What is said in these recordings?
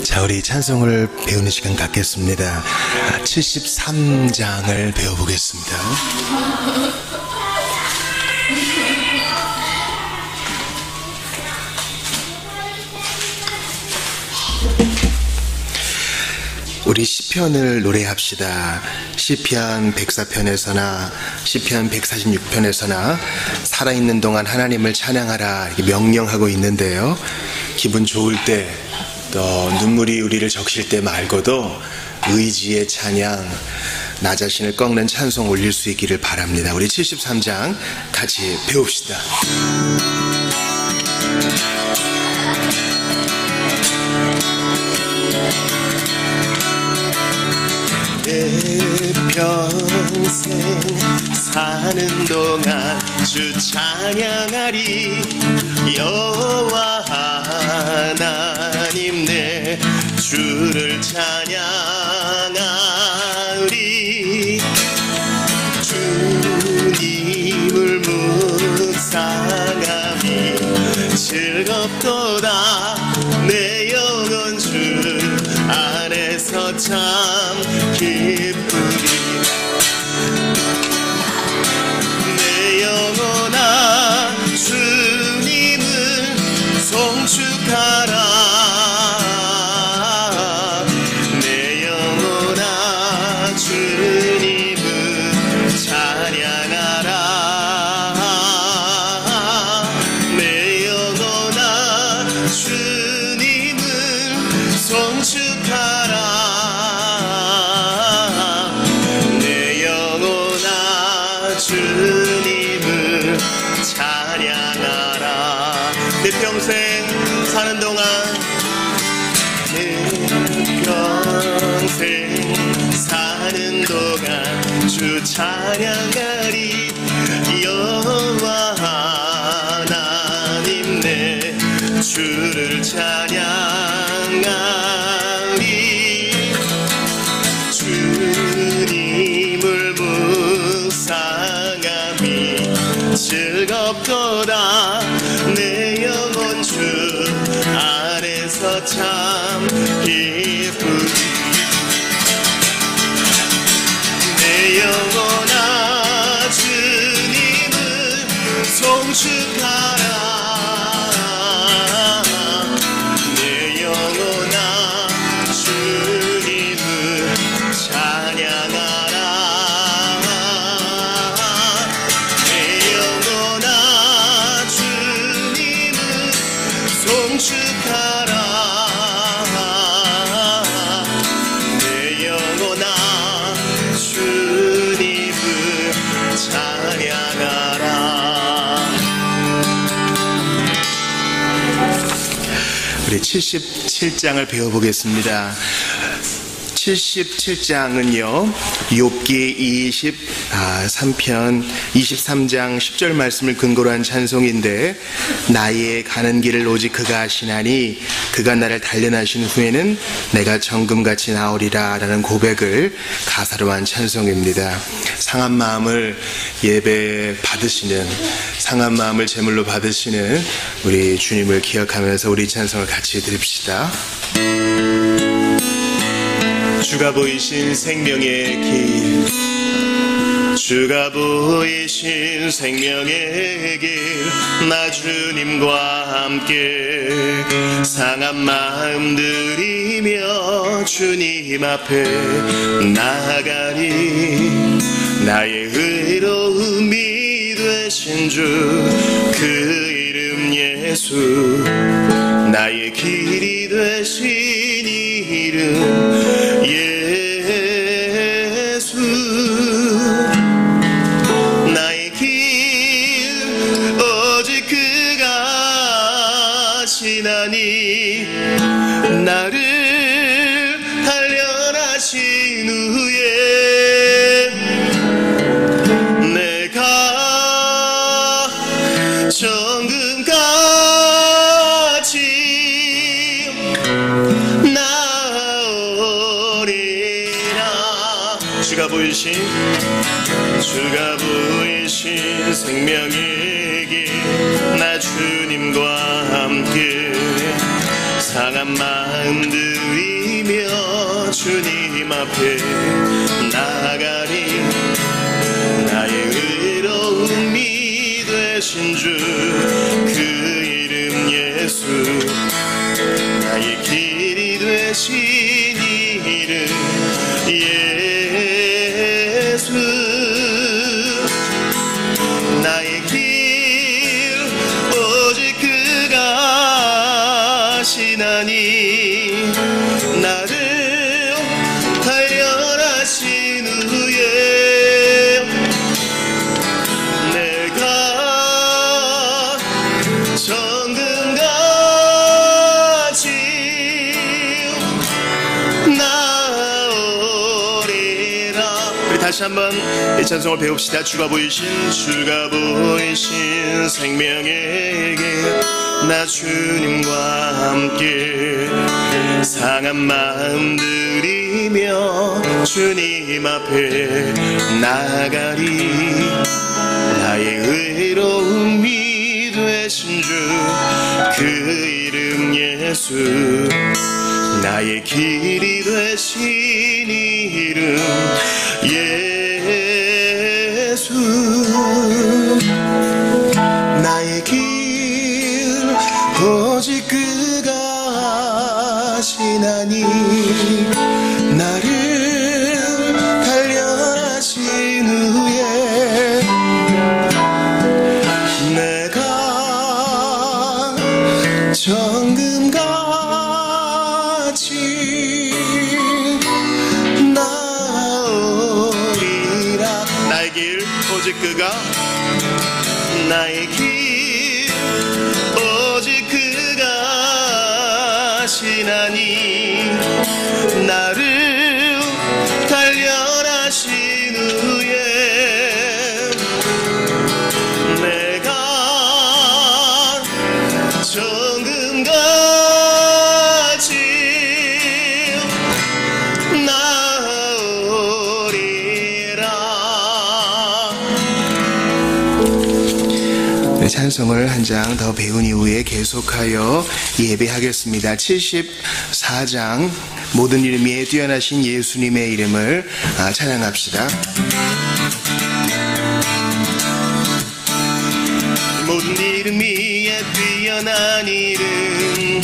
자, 우리 찬송을 배우는 시간 갖겠습니다. 73장을 배워보겠습니다. 우리 시편을 노래합시다. 시편 104편에서나 시편 146편에서나 살아있는 동안 하나님을 찬양하라 이렇게 명령하고 있는데요, 기분 좋을 때 또 눈물이 우리를 적실 때 말고도 의지의 찬양, 나 자신을 꺾는 찬송 올릴 수 있기를 바랍니다. 우리 73장 같이 배웁시다. 내 평생 사는 동안 주 찬양하리. 여호와 하나님 내 주를 찬양하리. 주님을 묵상함이 즐겁도다. 내 영혼 주 안에서 참 기쁘리. 내 영혼아 주님을 송축하라. 내 영혼아 주님을 찬양하라. 내 영혼아 주님을 송축하라. 주님을 찬양하라. 내 평생 사는 동안, 내 평생 사는 동안 주 찬양하리. 여호와 하나님 내 주를 찬양하리. 주님을 묵상함이 즐겁도다. 내 영혼 주 안에서 참 기쁘리. 내 영혼아 주님을 송축하라. 내 영혼아 주님을 찬양하라. 송축하라. 내 영혼아 주님을 찬양하라. 우리 77장을 배워보겠습니다. 77장은요 욥기 23편 23장 10절 말씀을 근거로 한 찬송인데, 나의 가는 길을 오직 그가 아시나니 그가 나를 단련하신 후에는 내가 정금같이 나오리라 라는 고백을 가사로 한 찬송입니다. 상한 마음을 예배 받으시는, 상한 마음을 제물로 받으시는 우리 주님을 기억하면서 우리 찬송을 같이 드립시다. 주가 보이신 생명의 길, 주가 보이신 생명의 길, 나 주님과 함께 상한 마음 들이며 주님 앞에 나아가니. 나의 의로움이 되신 주 그 이름 예수, 나의 길이 되신 이름 예수. 나의 길 오직 그가 아시나니 나를 단련하신 후에 내가 정금같이 나오리라. 주가 보이신 생명의 길, 나 주님과 함께 상한 마음들이 주님 앞에 나가리. 나의 의로움이 되신 주 그 이름 예수. 나의 길이 되신 이름 예수. 나의 길 오직 그가 하시나니. 나를 단련하신 후에 내가 정금같이 나오리라. 우리 다시 한번 이 찬송을 배웁시다. 주가 보이신 생명의 길. 나 주님과 함께 상한 마음 들이며 주님 앞에 나가리. 나의 의로움이 되신 주 그 이름 예수. 나의 길이 되신 이름 예수. 나의 길 오직 그가 하시나니. 나를 단련하신 후에 내가 정금같이 나오리라. 나의 길 오직 그가. 나의 길 오직 그가 하시나니. 나를 단련하신 후에 내가 정금같이 나오리라. 네, 찬송을 한 장 더 배운 이후에 계속하여 예배하겠습니다. 74장 모든 이름 위에 뛰어나신 예수님의 이름을 찬양합시다. 모든 이름 위에 뛰어난 이름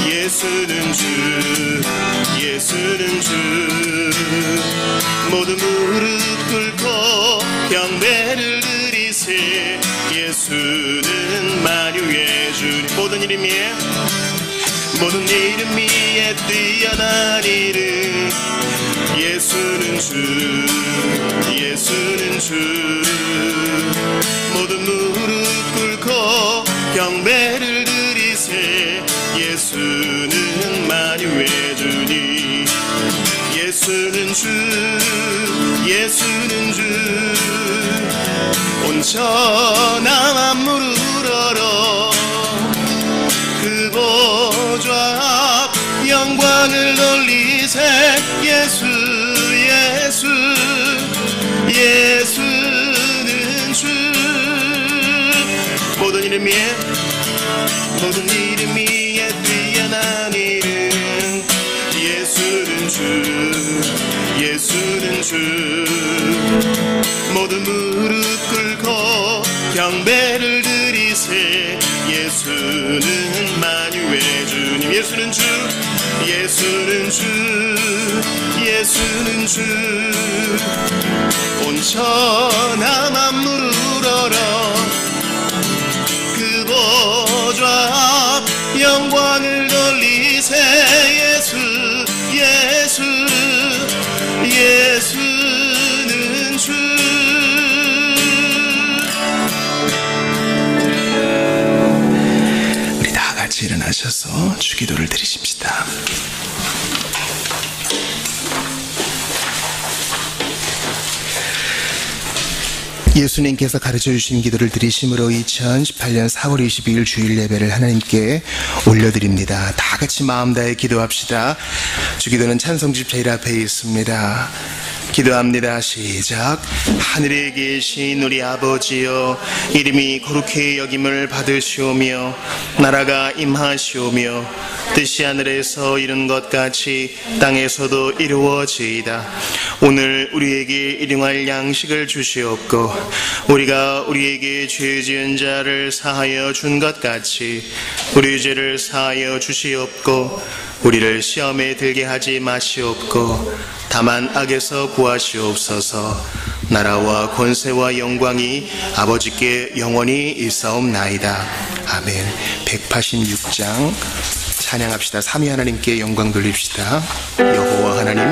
예수는 주. 예수는 주. 모든 무릎 꿇고 경배를 드리세. 예수는 만유의 주님. 모든 이름 위에 뛰어난 이름 예수는 주. 예수는 주. 모든 무릎 꿇고 경배를 드리세. 예수는 만유의 주님. 예수는 주. 예수는 주. 온 천하 만물을 우러러 그 보좌 앞 영광을 돌리세. 예수 예수 예수는 주. 모든 이름 위에 뛰어난 이름 예수는 주. 예수는 주. 모든 무릎 꿇고 경배를 드리세. 예수는 만유의 주님. 예수는 주. 예수는 주. 예수는 주. 온 천하 만물을 우러러 그 보좌 앞 영광을 돌리세. 예수 예수 예수는 주. 우리 다 같이 일어나셔서 주기도를 드리십시다. 예수님께서 가르쳐주신 기도를 드리심으로 2018년 4월 22일 주일 예배를 하나님께 올려드립니다. 다 같이 마음 다해 기도합시다. 주기도는 찬송집 제일 앞에 있습니다. 기도합니다. 시작. 하늘에 계신 우리 아버지여, 이름이 거룩히 여김을 받으시오며 나라가 임하시오며 뜻이 하늘에서 이룬 것 같이 땅에서도 이루어지이다. 오늘 우리에게 일용할 양식을 주시옵고 우리가 우리에게 죄 지은 자를 사하여 준 것 같이 우리 죄를 사하여 주시옵고 우리를 시험에 들게 하지 마시옵고 다만 악에서 구하시옵소서. 나라와 권세와 영광이 아버지께 영원히 있사옵나이다. 아멘. 186장 찬양합시다. 삼위 하나님께 영광 돌립시다. 여호와 하나님,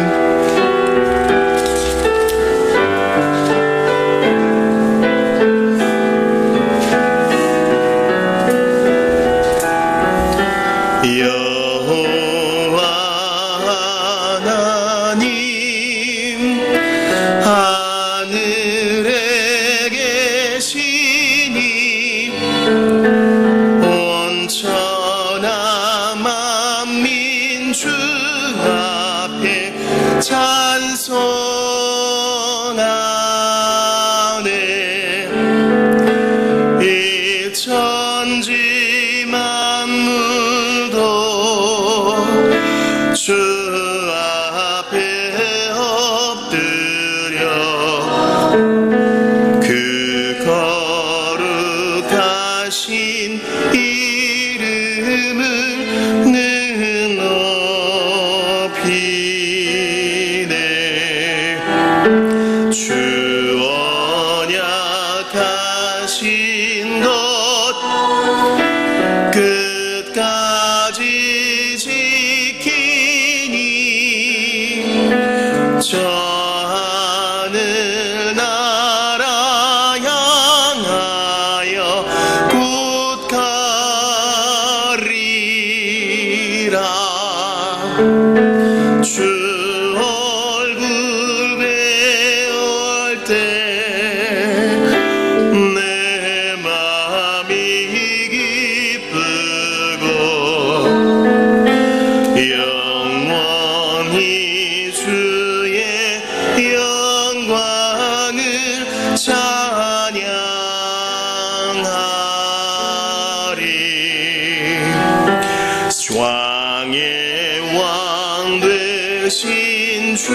왕의 왕 되신 주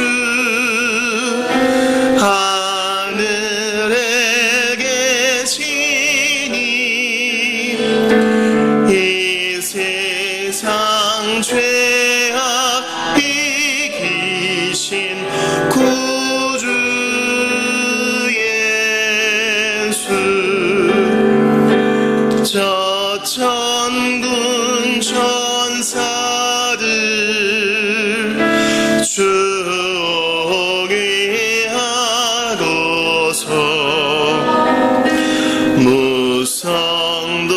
하늘에 계시니 이 세상 죄악 이기신 구주 예수 저 천군 천사들 주오게 하고서 무성도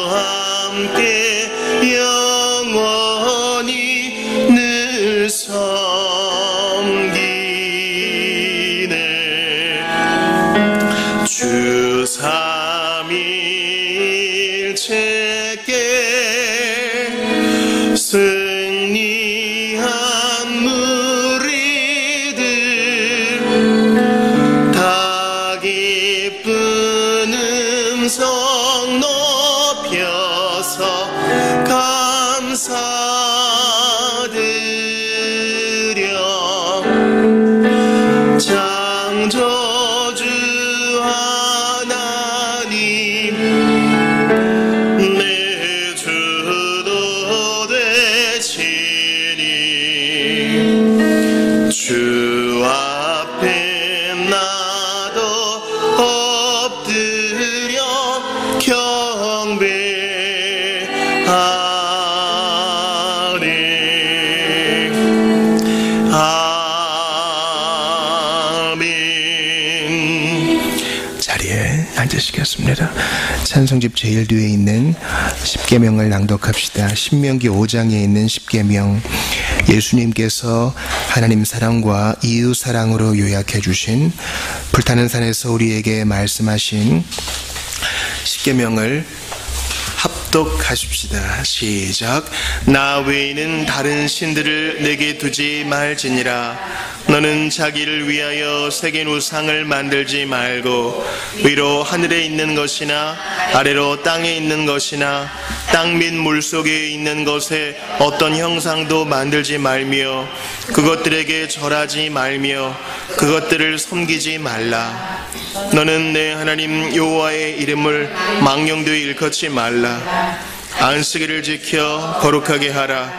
함께 영원히 늘 섬기네. 주 삼위일체께 승리한 무리들 다 기쁜 음성 높여서 감사드려. 창조주 하나님 내 주도 되시니 주 앞에 나도 엎드려 경배하리. 아멘. 자리에 앉으시겠습니다. 찬송집 제일 뒤에 있는 십계명을 낭독합시다. 신명기 5장에 있는 십계명, 예수님께서 하나님 사랑과 이웃 사랑으로 요약해 주신, 불타는 산에서 우리에게 말씀하신 십계명을 합독하십시다. 시작. 나 외에는 다른 신들을 내게 두지 말지니라. 너는 자기를 위하여 새긴 우상을 만들지 말고 위로 하늘에 있는 것이나 아래로 땅에 있는 것이나 땅 및 물속에 있는 것에 어떤 형상도 만들지 말며 그것들에게 절하지 말며 그것들을 섬기지 말라. 너는 내 하나님 여호와의 이름을 망령되이 일컫지 말라. 안식일을 지켜 거룩하게 하라.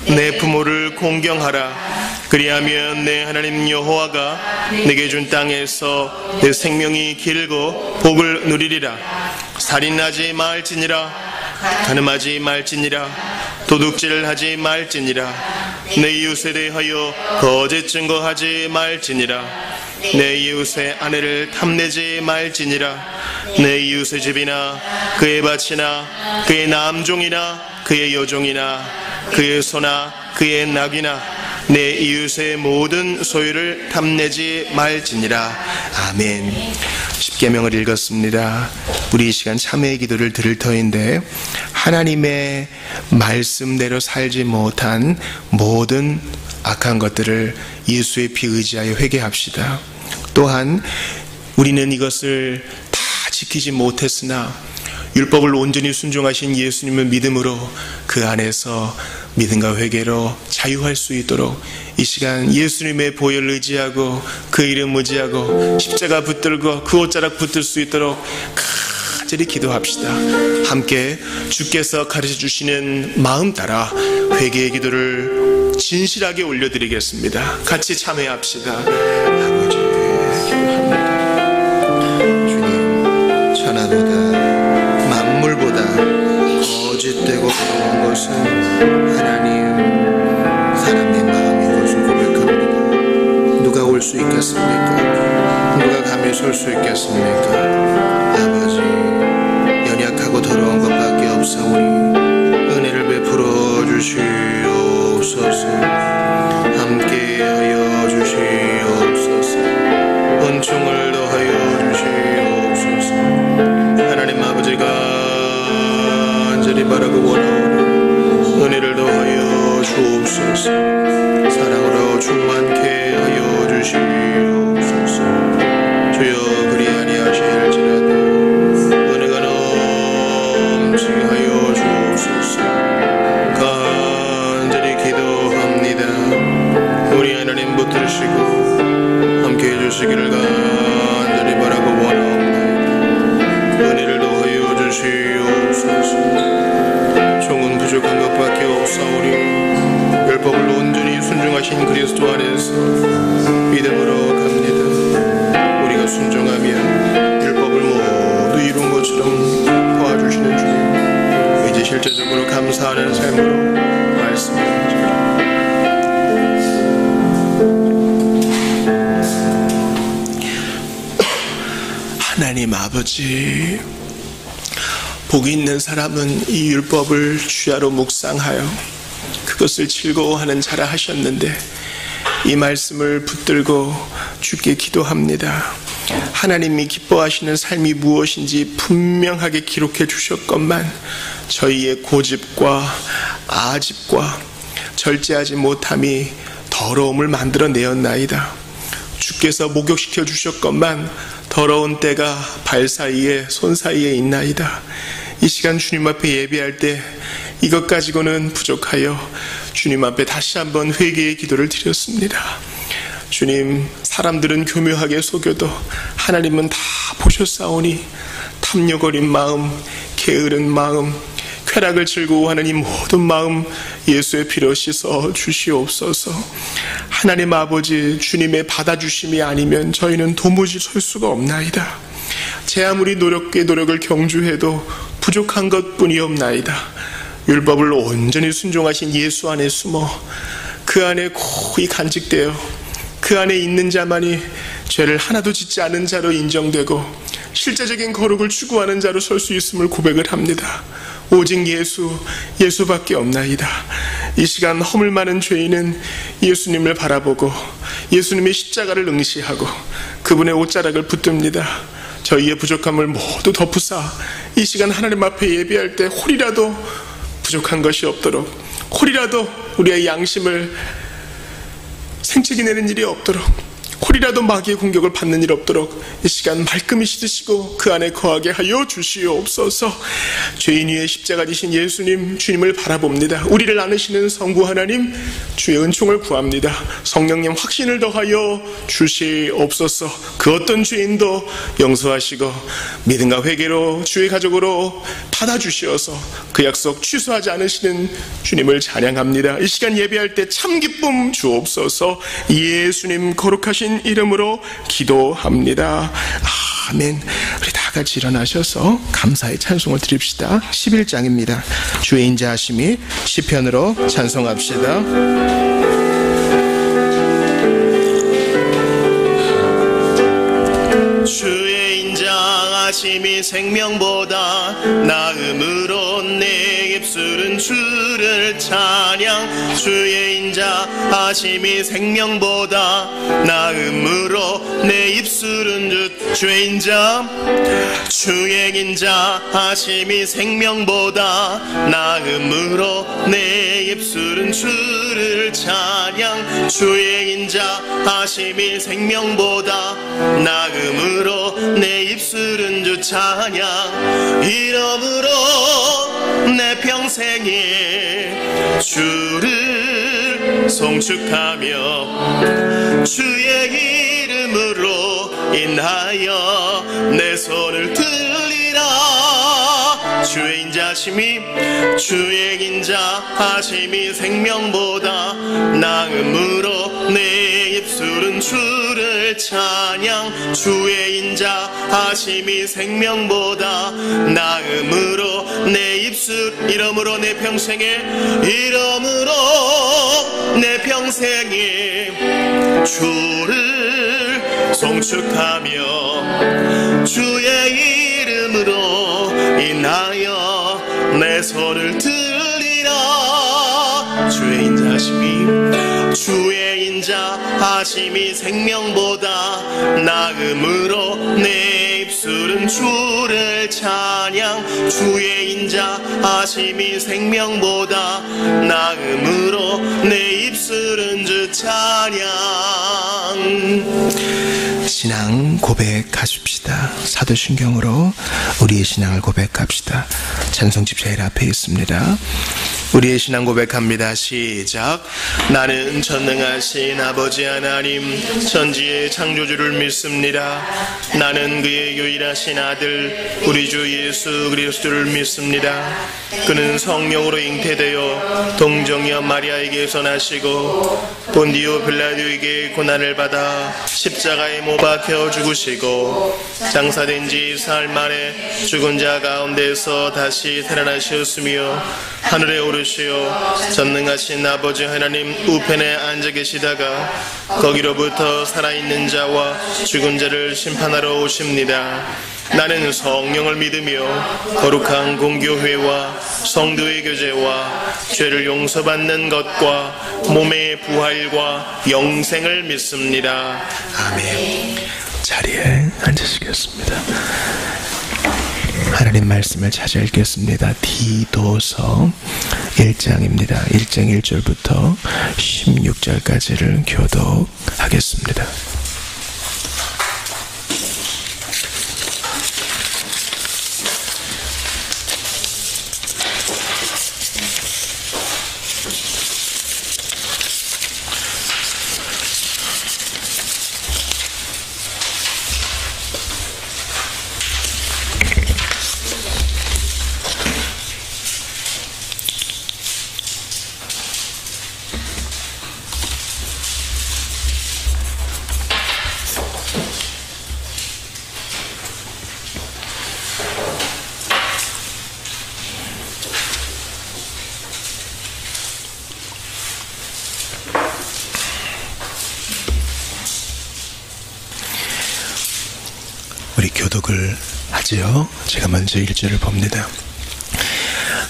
내 부모를 공경하라. 그리하면 내 하나님 여호와가 내게 준 땅에서 내 생명이 길고 복을 누리리라. 살인하지 말지니라. 간음하지 말지니라. 도둑질하지 말지니라. 내 이웃에 대하여 거짓 증거하지 말지니라. 내 이웃의 아내를 탐내지 말지니라. 내 이웃의 집이나 그의 밭이나 그의 남종이나 그의 여종이나 그의 소나 그의 낙이나 내 이웃의 모든 소유를 탐내지 말지니라. 아멘. 십계명을 읽었습니다. 우리 이 시간 참회의 기도를 드릴 터인데, 하나님의 말씀대로 살지 못한 모든 악한 것들을 예수의 피 의지하여 회개합시다. 또한 우리는 이것을 다 지키지 못했으나 율법을 온전히 순종하신 예수님을 믿음으로 그 안에서 믿음과 회개로 자유할 수 있도록 이 시간 예수님의 보혈을 의지하고 그 이름 의지하고 십자가 붙들고 그 옷자락 붙들 수 있도록 간절히 기도합시다. 함께 주께서 가르쳐 주시는 마음 따라 회개의 기도를 진실하게 올려드리겠습니다. 같이 참회합시다. 아버지 기도합니다. 주님, 천하보다 만물보다 거짓되고 거룩한 것은 하나님, 사람의 마음인 것을 고백합니다. 누가 올 수 있겠습니까? 누가 감히 설 수 있겠습니까? 아버지, 연약하고 더러운 것밖에 없사오니 은혜를 베풀어 주시옵소서. 함께하여 주시옵소서. 은총을 더하여 주시옵소서. 하나님 아버지가 간절히 바라고 원하오니 은혜를 더하여 주옵소서. 사랑으로 충만케 하여 주시옵소서. 주여 그리 아니하실지라도 은혜가 넘치게 하여 주옵소서. 간절히 기도합니다. 우리 하나님 붙드시고 함께 해주시기를 간절히 바라고 원하옵나이다. 은혜를 더하여 주시옵소서. 종은 부족한 것밖에 없사오니 율법을 온전히 순종하신 그리스도 안에서 믿음으로 갑니다. 우리가 순종하면 율법을 모두 이룬 것처럼 도와주시는 주님, 이제 실제적으로 감사하는 삶으로 말씀드립니다. 하나님 아버지, 복이 있는 사람은 이 율법을 주야로 묵상하여 그것을 즐거워하는 자라 하셨는데, 이 말씀을 붙들고 주께 기도합니다. 하나님이 기뻐하시는 삶이 무엇인지 분명하게 기록해 주셨건만 저희의 고집과 아집과 절제하지 못함이 더러움을 만들어내었나이다. 주께서 목욕시켜 주셨건만 더러운 때가 발 사이에 손 사이에 있나이다. 이 시간 주님 앞에 예배할 때 이것 가지고는 부족하여 주님 앞에 다시 한번 회개의 기도를 드렸습니다. 주님, 사람들은 교묘하게 속여도 하나님은 다 보셨사오니 탐욕 어린 마음, 게으른 마음, 쾌락을 즐거워하는 이 모든 마음 예수의 피로 씻어 주시옵소서. 하나님 아버지, 주님의 받아주심이 아니면 저희는 도무지 설 수가 없나이다. 제 아무리 노력을 경주해도 부족한 것뿐이옵나이다. 율법을 온전히 순종하신 예수 안에 숨어 그 안에 고이 간직되어 그 안에 있는 자만이 죄를 하나도 짓지 않은 자로 인정되고 실제적인 거룩을 추구하는 자로 설 수 있음을 고백을 합니다. 오직 예수밖에 없나이다. 이 시간 허물 많은 죄인은 예수님을 바라보고 예수님의 십자가를 응시하고 그분의 옷자락을 붙듭니다. 저희의 부족함을 모두 덮으사 이 시간 하나님 앞에 예배할 때 홀이라도 부족한 것이 없도록, 홀이라도 우리의 양심을 생채기 내는 일이 없도록, 홀이라도 마귀의 공격을 받는 일 없도록 이 시간 말끔히 씻으시고 그 안에 거하게 하여 주시옵소서. 죄인 위에 십자가 지신 예수님, 주님을 바라봅니다. 우리를 안으시는 성부 하나님, 주의 은총을 구합니다. 성령님 확신을 더하여 주시옵소서. 그 어떤 죄인도 용서하시고 믿음과 회개로 주의 가족으로 받아주시어서 그 약속 취소하지 않으시는 주님을 찬양합니다. 이 시간 예배할 때 참 기쁨 주옵소서. 예수님 거룩하신 이름으로 기도합니다. 아멘. 우리 다 같이 일어나셔서 감사의 찬송을 드립시다. 11장입니다. 주의 인자하심이 시편으로 찬송합시다. 주의 인자하심이 생명보다 나음으로 내 입술은 주를 찬양. 주의 인자하심이 생명보다 나음으로 내 입술은 주의 인자하심이 생명보다 나음으로 내 입술은 주를 찬양. 주의 인자하심이 생명보다 나음으로 내 입술은 주 찬양. 이러므로 내 평생에 주를 송축하며 주의 이름으로 인하여 내 손을 들리라. 주의 인자하심이 생명보다 나음으로 내 입술은 주를 찬양. 주의 인자하심이 생명보다 나음으로 내 입술. 이러므로 내 평생에 주를 송축하며 주의 이름으로 인하여 내 손을 들리라. 주의 인자하심이 생명보다 나음으로 내 입술은 주를 찬양. 주의 인자하심이 생명보다 나음으로 내 입술은 주 찬양. 신앙 고백하십시다. 사도신경으로 우리의 신앙을 고백합시다. 찬송집 제일 앞에 있습니다. 우리의 신앙 고백합니다. 시작. 나는 전능하신 아버지 하나님 천지의 창조주를 믿습니다. 나는 그의 유일하신 아들 우리 주 예수 그리스도를 믿습니다. 그는 성령으로 잉태되어 동정녀 마리아에게서 나시고 본디오 빌라도에게 고난을 받아 십자가에 못 박혀 죽으시고 장사된 지 사흘 만에 죽은 자 가운데서 다시 살아나셨으며 하늘에 오르시어 전능하신 아버지 하나님 우편에 앉아 계시다가 거기로부터 살아있는 자와 죽은 자를 심판하러 오십니다. 나는 성령을 믿으며 거룩한 공교회와 성도의 교제와 죄를 용서받는 것과 몸의 부활과 영생을 믿습니다. 아멘. 자리에 앉으시겠습니다. 하나님 말씀을 찾아 읽겠습니다. 디도서 1장입니다. 1장 1절부터 16절까지를 교독하겠습니다. 우리 교독을 하지요. 제가 먼저 1절을 봅니다.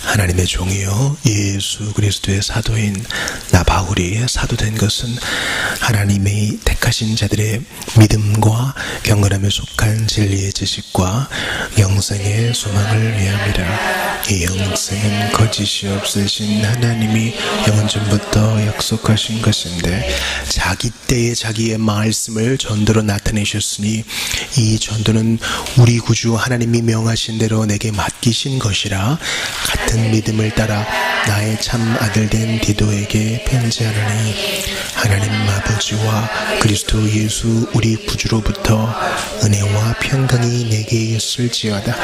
하나님의 종이요 예수 그리스도의 사도인 나 바울이 사도된 것은 하나님의 택하신 자들의 믿음과 경건함에 속한 진리의 지식과 영생의 소망을 위함이라. 이 영생은 거짓이 없으신 하나님이 영원전부터 약속하신 것인데 자기 때에 자기의 말씀을 전도로 나타내셨으니 이 전도는 우리 구주 하나님이 명하신 대로 내게 맡기신 것이라. 같은 믿음을 따라 나의 참 아들된 디도에게 편지하노니 하나님 아버지와 그리스도 예수 우리 구주로부터 은혜와 평강이 내게 있을지어다.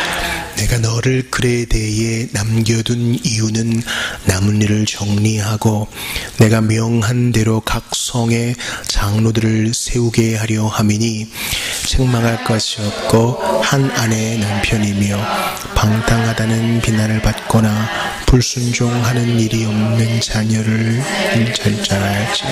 내가 너를 글에 대해 남겨둔 이유는 남은 일을 정리하고 내가 명한 대로 각 성의 장로들을 세우게 하려 함이니 책망할 것이 없고 한 아내의 남편이며 방탕하다는 비난을 받거나 불순종하는 일이 없는 자녀를 절전할지요.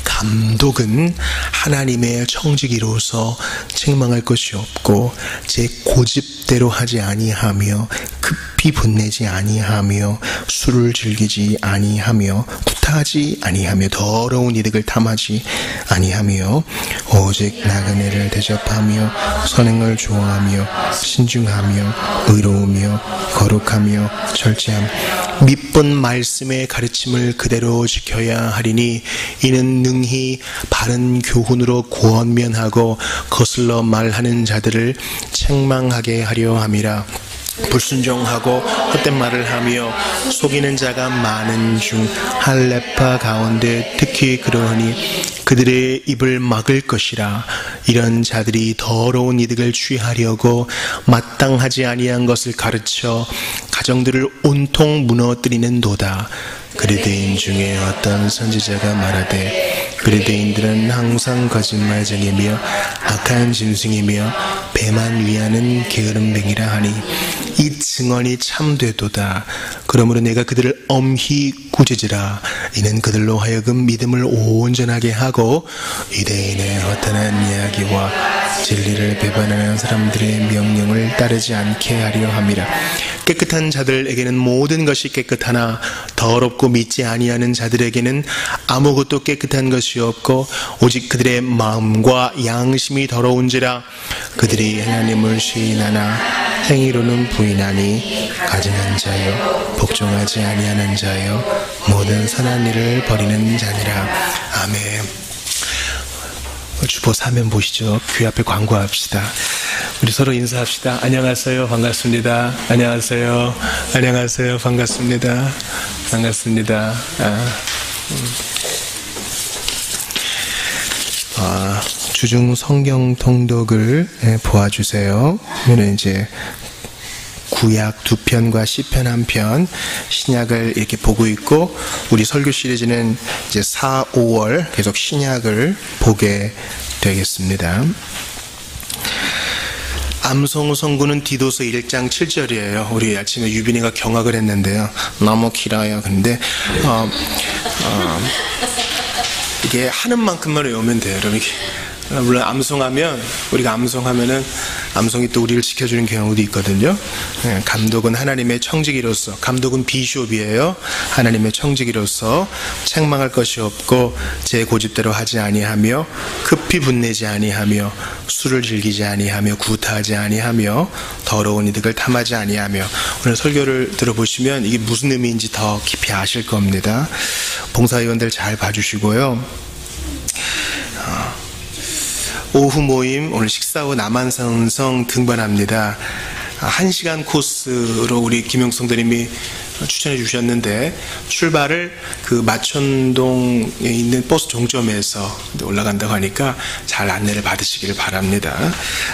감독은 하나님의 청지기로서 책망할 것이 없고 제 고집대로 하지 아니하며 급히 분내지 아니하며 술을 즐기지 아니하며 구타하지 아니하며 더러운 이득을 탐하지 아니하며 오직 나그네를 대접하며 선행을 좋아하며 신중하며 의로우며 거룩하며 절제함 밑본 말씀의 가르침을 그대로 지켜야 하리니 이는 능히 바른 교훈으로 권면하고 거슬러 말하는 자들을 책망하게 하려 함이라. 불순종하고 헛된 말을 하며 속이는 자가 많은 중 할레파 가운데 특히 그러하니 그들의 입을 막을 것이라. 이런 자들이 더러운 이득을 취하려고 마땅하지 아니한 것을 가르쳐 가정들을 온통 무너뜨리는 도다. 그리스도인 중에 어떤 선지자가 말하되 그리스도인들은 항상 거짓말쟁이며 악한 짐승이며 배만 위하는 게으름뱅이라 하니 이 증언이 참되도다. 그러므로 내가 그들을 엄히 꾸짖으라. 이는 그들로 하여금 믿음을 온전하게 하고 유대인의 허탄한 이야기와 진리를 배반하는 사람들의 명령을 따르지 않게 하려 함이라. 깨끗한 자들에게는 모든 것이 깨끗하나 더럽고 믿지 아니하는 자들에게는 아무것도 깨끗한 것이 없고 오직 그들의 마음과 양심이 더러운지라. 그들이 하나님을 시인하나 행위로는 부인하니 가증한 자여 복종하지 아니하는 자여 모든 선한 일을 버리는 자니라. 아멘. 주보 사면 보시죠. 교회 앞에 광고합시다. 우리 서로 인사합시다. 안녕하세요. 반갑습니다. 안녕하세요. 안녕하세요. 반갑습니다. 반갑습니다. 주중 성경 통독을 보아주세요. 그러면 이제 구약 2편과 시편 1편, 신약을 이렇게 보고 있고, 우리 설교 시리즈는 이제 4, 5월 계속 신약을 보게 되겠습니다. 암송우 선구는 디도서 1장 7절이에요. 우리 아침에 유빈이가 경악을 했는데요. 너무 길어요. 근데 이게 하는 만큼만 외우면 돼요. 여러분. 물론 암송하면 우리가 암송하면은 암송이 또 우리를 지켜주는 경우도 있거든요. 감독은 하나님의 청지기로서, 감독은 비숍이에요. 하나님의 청지기로서 책망할 것이 없고 제 고집대로 하지 아니하며 급히 분내지 아니하며 술을 즐기지 아니하며 구타하지 아니하며 더러운 이득을 탐하지 아니하며. 오늘 설교를 들어보시면 이게 무슨 의미인지 더 깊이 아실 겁니다. 봉사위원들 잘 봐주시고요. 오후 모임, 오늘 식사 후 남한산성 등반합니다. 1시간 코스로 우리 김영성 대님이 추천해 주셨는데, 출발을 그 마천동에 있는 버스 종점에서 올라간다고 하니까 잘 안내를 받으시기를 바랍니다.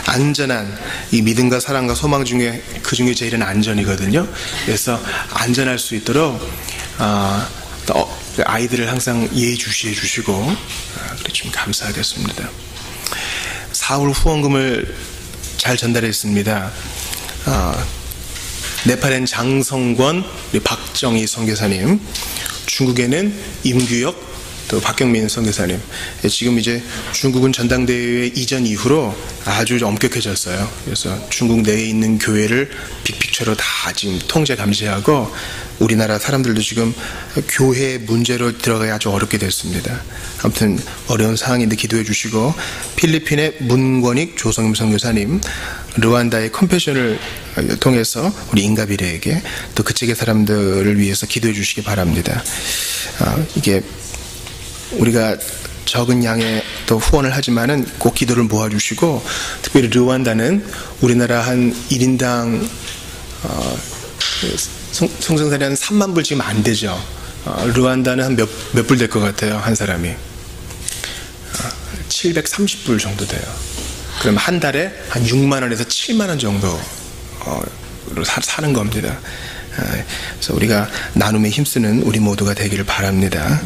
안전한, 이 믿음과 사랑과 소망 중에 그 중에 제일은 안전이거든요. 그래서 안전할 수 있도록 아이들을 항상 예의주시해 주시고 그래 좀 감사하겠습니다. 4월 후원금을 잘 전달했습니다. 네팔엔 장성권, 박정희 선교사님, 중국에는 임규혁, 또 박경민 선교사님. 지금 이제 중국은 전당대회 이전 이후로 아주 엄격해졌어요. 그래서 중국 내에 있는 교회를 빅픽처로 다 지금 통제 감시하고 우리나라 사람들도 지금 교회 문제로 들어가야 아주 어렵게 됐습니다. 아무튼 어려운 상황인데 기도해 주시고, 필리핀의 문권익 조성임 선교사님, 르완다의 컴패션을 통해서 우리 인가비레에게 또 그쪽의 사람들을 위해서 기도해 주시기 바랍니다. 이게 우리가 적은 양의 또 후원을 하지만은 꼭 기도를 모아주시고, 특별히 르완다는 우리나라 한 1인당 성생산이 한 3만 불 지금 안 되죠. 르완다는 한 몇 불 될 것 같아요, 한 사람이. 730불 정도 돼요. 그럼 한 달에 한 6만 원에서 7만 원 정도로 사는 겁니다. 그래서 우리가 나눔에 힘쓰는 우리 모두가 되기를 바랍니다.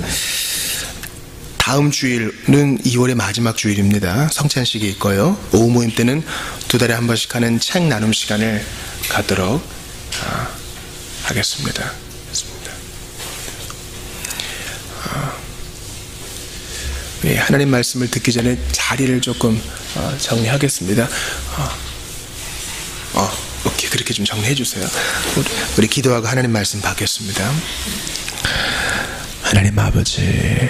다음 주일은 2월의 마지막 주일입니다. 성찬식이 있고요. 오후 모임 때는 2달에 한 번씩 하는 책 나눔 시간을 갖도록 하겠습니다. 우리 하나님 말씀을 듣기 전에 자리를 조금 정리하겠습니다. 오케이, 그렇게 좀 정리해 주세요. 우리 기도하고 하나님 말씀 받겠습니다. 하나님 아버지,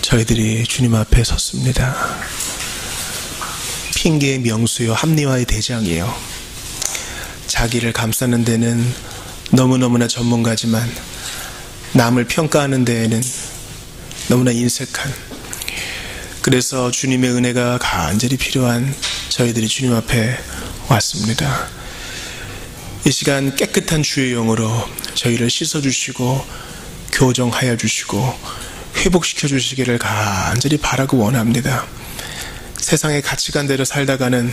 저희들이 주님 앞에 섰습니다. 핑계의 명수요, 합리화의 대장이에요. 자기를 감싸는 데는 너무너무나 전문가지만 남을 평가하는 데에는 너무나 인색한, 그래서 주님의 은혜가 간절히 필요한 저희들이 주님 앞에 왔습니다. 이 시간 깨끗한 주의 영으로 저희를 씻어주시고 교정하여 주시고 회복시켜 주시기를 간절히 바라고 원합니다. 세상의 가치관대로 살다가는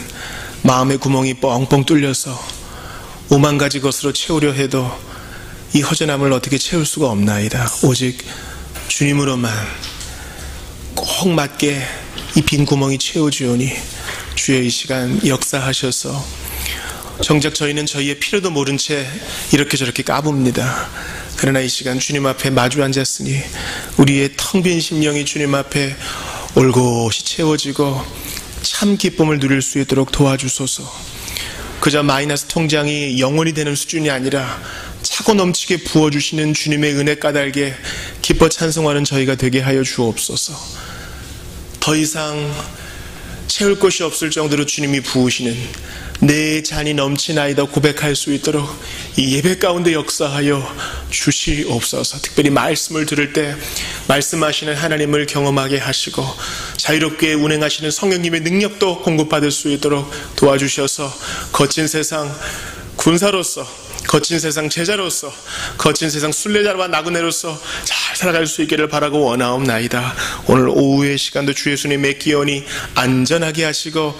마음의 구멍이 뻥뻥 뚫려서 5만 가지 것으로 채우려 해도 이 허전함을 어떻게 채울 수가 없나이다. 오직 주님으로만 꼭 맞게 이 빈 구멍이 채워지오니 주의 이 시간 역사하셔서, 정작 저희는 저희의 필요도 모른 채 이렇게 저렇게 까붑니다. 그러나 이 시간 주님 앞에 마주 앉았으니 우리의 텅 빈 심령이 주님 앞에 올곧이 채워지고 참 기쁨을 누릴 수 있도록 도와주소서. 그저 마이너스 통장이 영원히 되는 수준이 아니라 차고 넘치게 부어주시는 주님의 은혜 까닭에 기뻐 찬송하는 저희가 되게 하여 주옵소서. 더 이상 채울 것이 없을 정도로 주님이 부으시는 내 잔이 넘치나이다 고백할 수 있도록 이 예배 가운데 역사하여 주시옵소서. 특별히 말씀을 들을 때 말씀하시는 하나님을 경험하게 하시고 자유롭게 운행하시는 성령님의 능력도 공급받을 수 있도록 도와주셔서 거친 세상 군사로서, 거친 세상 제자로서, 거친 세상 순례자와 나그네로서 잘 살아갈 수 있기를 바라고 원하옵나이다. 오늘 오후의 시간도 주 예수님 맺기오니 안전하게 하시고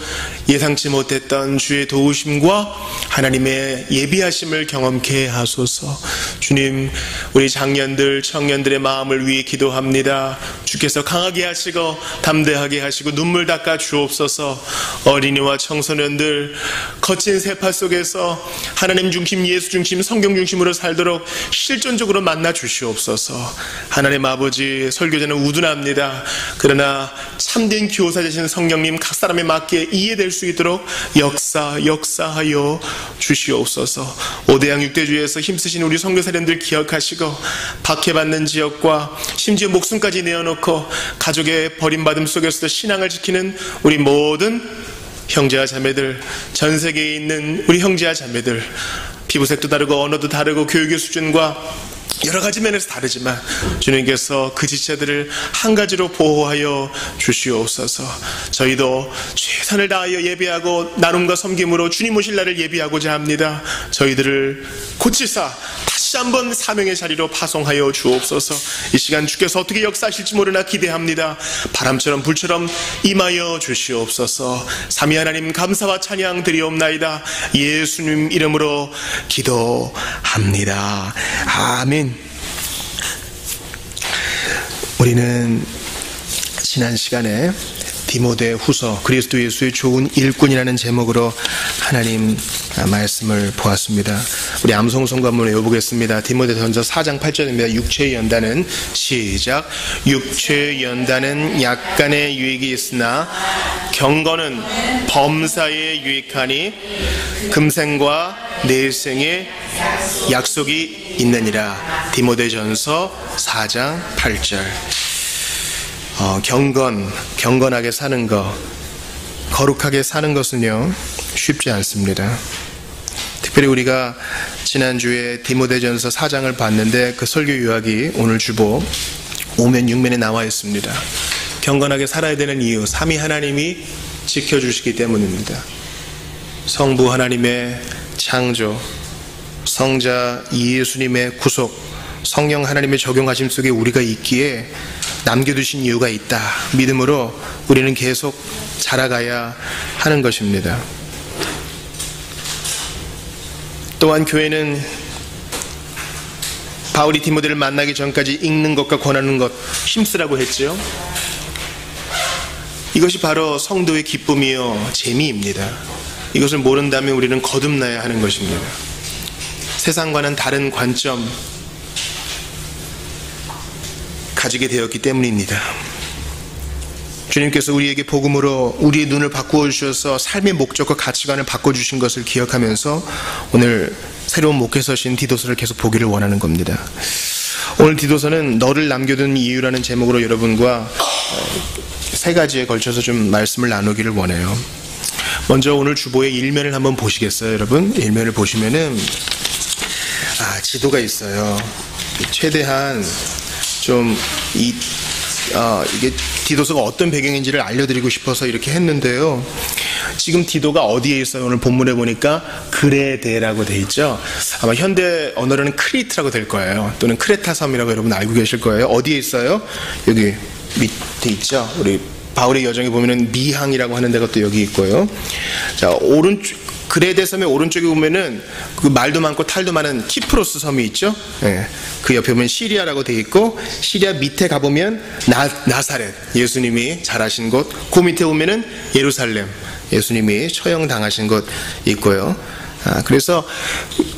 예상치 못했던 주의 도우심과 하나님의 예비하심을 경험케 하소서. 주님, 우리 장년들 청년들의 마음을 위해 기도합니다. 주께서 강하게 하시고 담대하게 하시고 눈물 닦아 주옵소서. 어린이와 청소년들 거친 세파 속에서 하나님 중심, 예수 중심, 성경 중심으로 살도록 실존적으로 만나 주시옵소서. 하나님 아버지, 설교자는 우둔합니다. 그러나 참된 교사 되신 성령님 각 사람에 맞게 이해될 수 있도록 역사하여 주시옵소서. 5대양 6대주에서 힘쓰신 우리 선교사님들 기억하시고 박해받는 지역과 심지어 목숨까지 내어놓고 가족의 버림받음 속에서도 신앙을 지키는 우리 모든 형제와 자매들, 전 세계에 있는 우리 형제와 자매들, 피부색도 다르고 언어도 다르고 교육의 수준과 여러 가지 면에서 다르지만 주님께서 그 지체들을 한 가지로 보호하여 주시옵소서. 저희도 최선을 다하여 예배하고 나눔과 섬김으로 주님 오실 날을 예비하고자 합니다. 저희들을 고치사 다시 한번 사명의 자리로 파송하여 주옵소서. 이 시간 주께서 어떻게 역사하실지 모르나 기대합니다. 바람처럼 불처럼 임하여 주시옵소서. 삼위 하나님 감사와 찬양 드리옵나이다. 예수님 이름으로 기도합니다. 아멘. 우리는 지난 시간에 디모데 후서 그리스도 예수의 좋은 일꾼이라는 제목으로 하나님 말씀을 보았습니다. 우리 암송송가 한번 외워보겠습니다. 디모데전서 4장 8절입니다. 육체의 연단은 시작. 육체의 연단은 약간의 유익이 있으나 경건은 범사에 유익하니 금생과 내생의 약속이 있느니라. 디모데전서 4장 8절. 경건하게 사는 것, 거룩하게 사는 것은요 쉽지 않습니다. 특별히 우리가 지난주에 디모데전서 4장을 봤는데 그 설교 요약이 오늘 주보 5면 6면에 나와 있습니다. 경건하게 살아야 되는 이유, 삼위 하나님이 지켜주시기 때문입니다. 성부 하나님의 창조, 성자 예수님의 구속, 성령 하나님의 적용하심 속에 우리가 있기에 남겨두신 이유가 있다. 믿음으로 우리는 계속 자라가야 하는 것입니다. 또한 교회는 바울이 디모데를 만나기 전까지 읽는 것과 권하는 것 힘쓰라고 했죠. 이것이 바로 성도의 기쁨이요 재미입니다. 이것을 모른다면 우리는 거듭나야 하는 것입니다. 세상과는 다른 관점 가지게 되었기 때문입니다. 주님께서 우리에게 복음으로 우리의 눈을 바꾸어 주셔서 삶의 목적과 가치관을 바꿔주신 것을 기억하면서 오늘 새로운 목회서신 디도서를 계속 보기를 원하는 겁니다. 오늘 디도서는 너를 남겨둔 이유라는 제목으로 여러분과 세 가지에 걸쳐서 좀 말씀을 나누기를 원해요. 먼저 오늘 주보의 1면을 한번 보시겠어요, 여러분? 1면을 보시면은 지도가 있어요. 최대한 좀 이게 디도서가 어떤 배경인지를 알려드리고 싶어서 이렇게 했는데요. 지금 디도가 어디에 있어요? 오늘 본문에 보니까 그레데라고 돼 있죠. 아마 현대 언어로는 크리트라고 될 거예요. 또는 크레타 섬이라고 여러분 알고 계실 거예요. 어디에 있어요? 여기 밑에 있죠. 우리 바울의 여정에 보면은 미항이라고 하는 데가 또 여기 있고요. 자, 그레데 섬의 오른쪽에 보면은 그 말도 많고 탈도 많은 키프로스 섬이 있죠. 예. 그 옆에 보면 시리아라고 되어 있고, 시리아 밑에 가보면 나사렛, 예수님이 자라신 곳, 그 밑에 보면은 예루살렘, 예수님이 처형당하신 곳 있고요. 그래서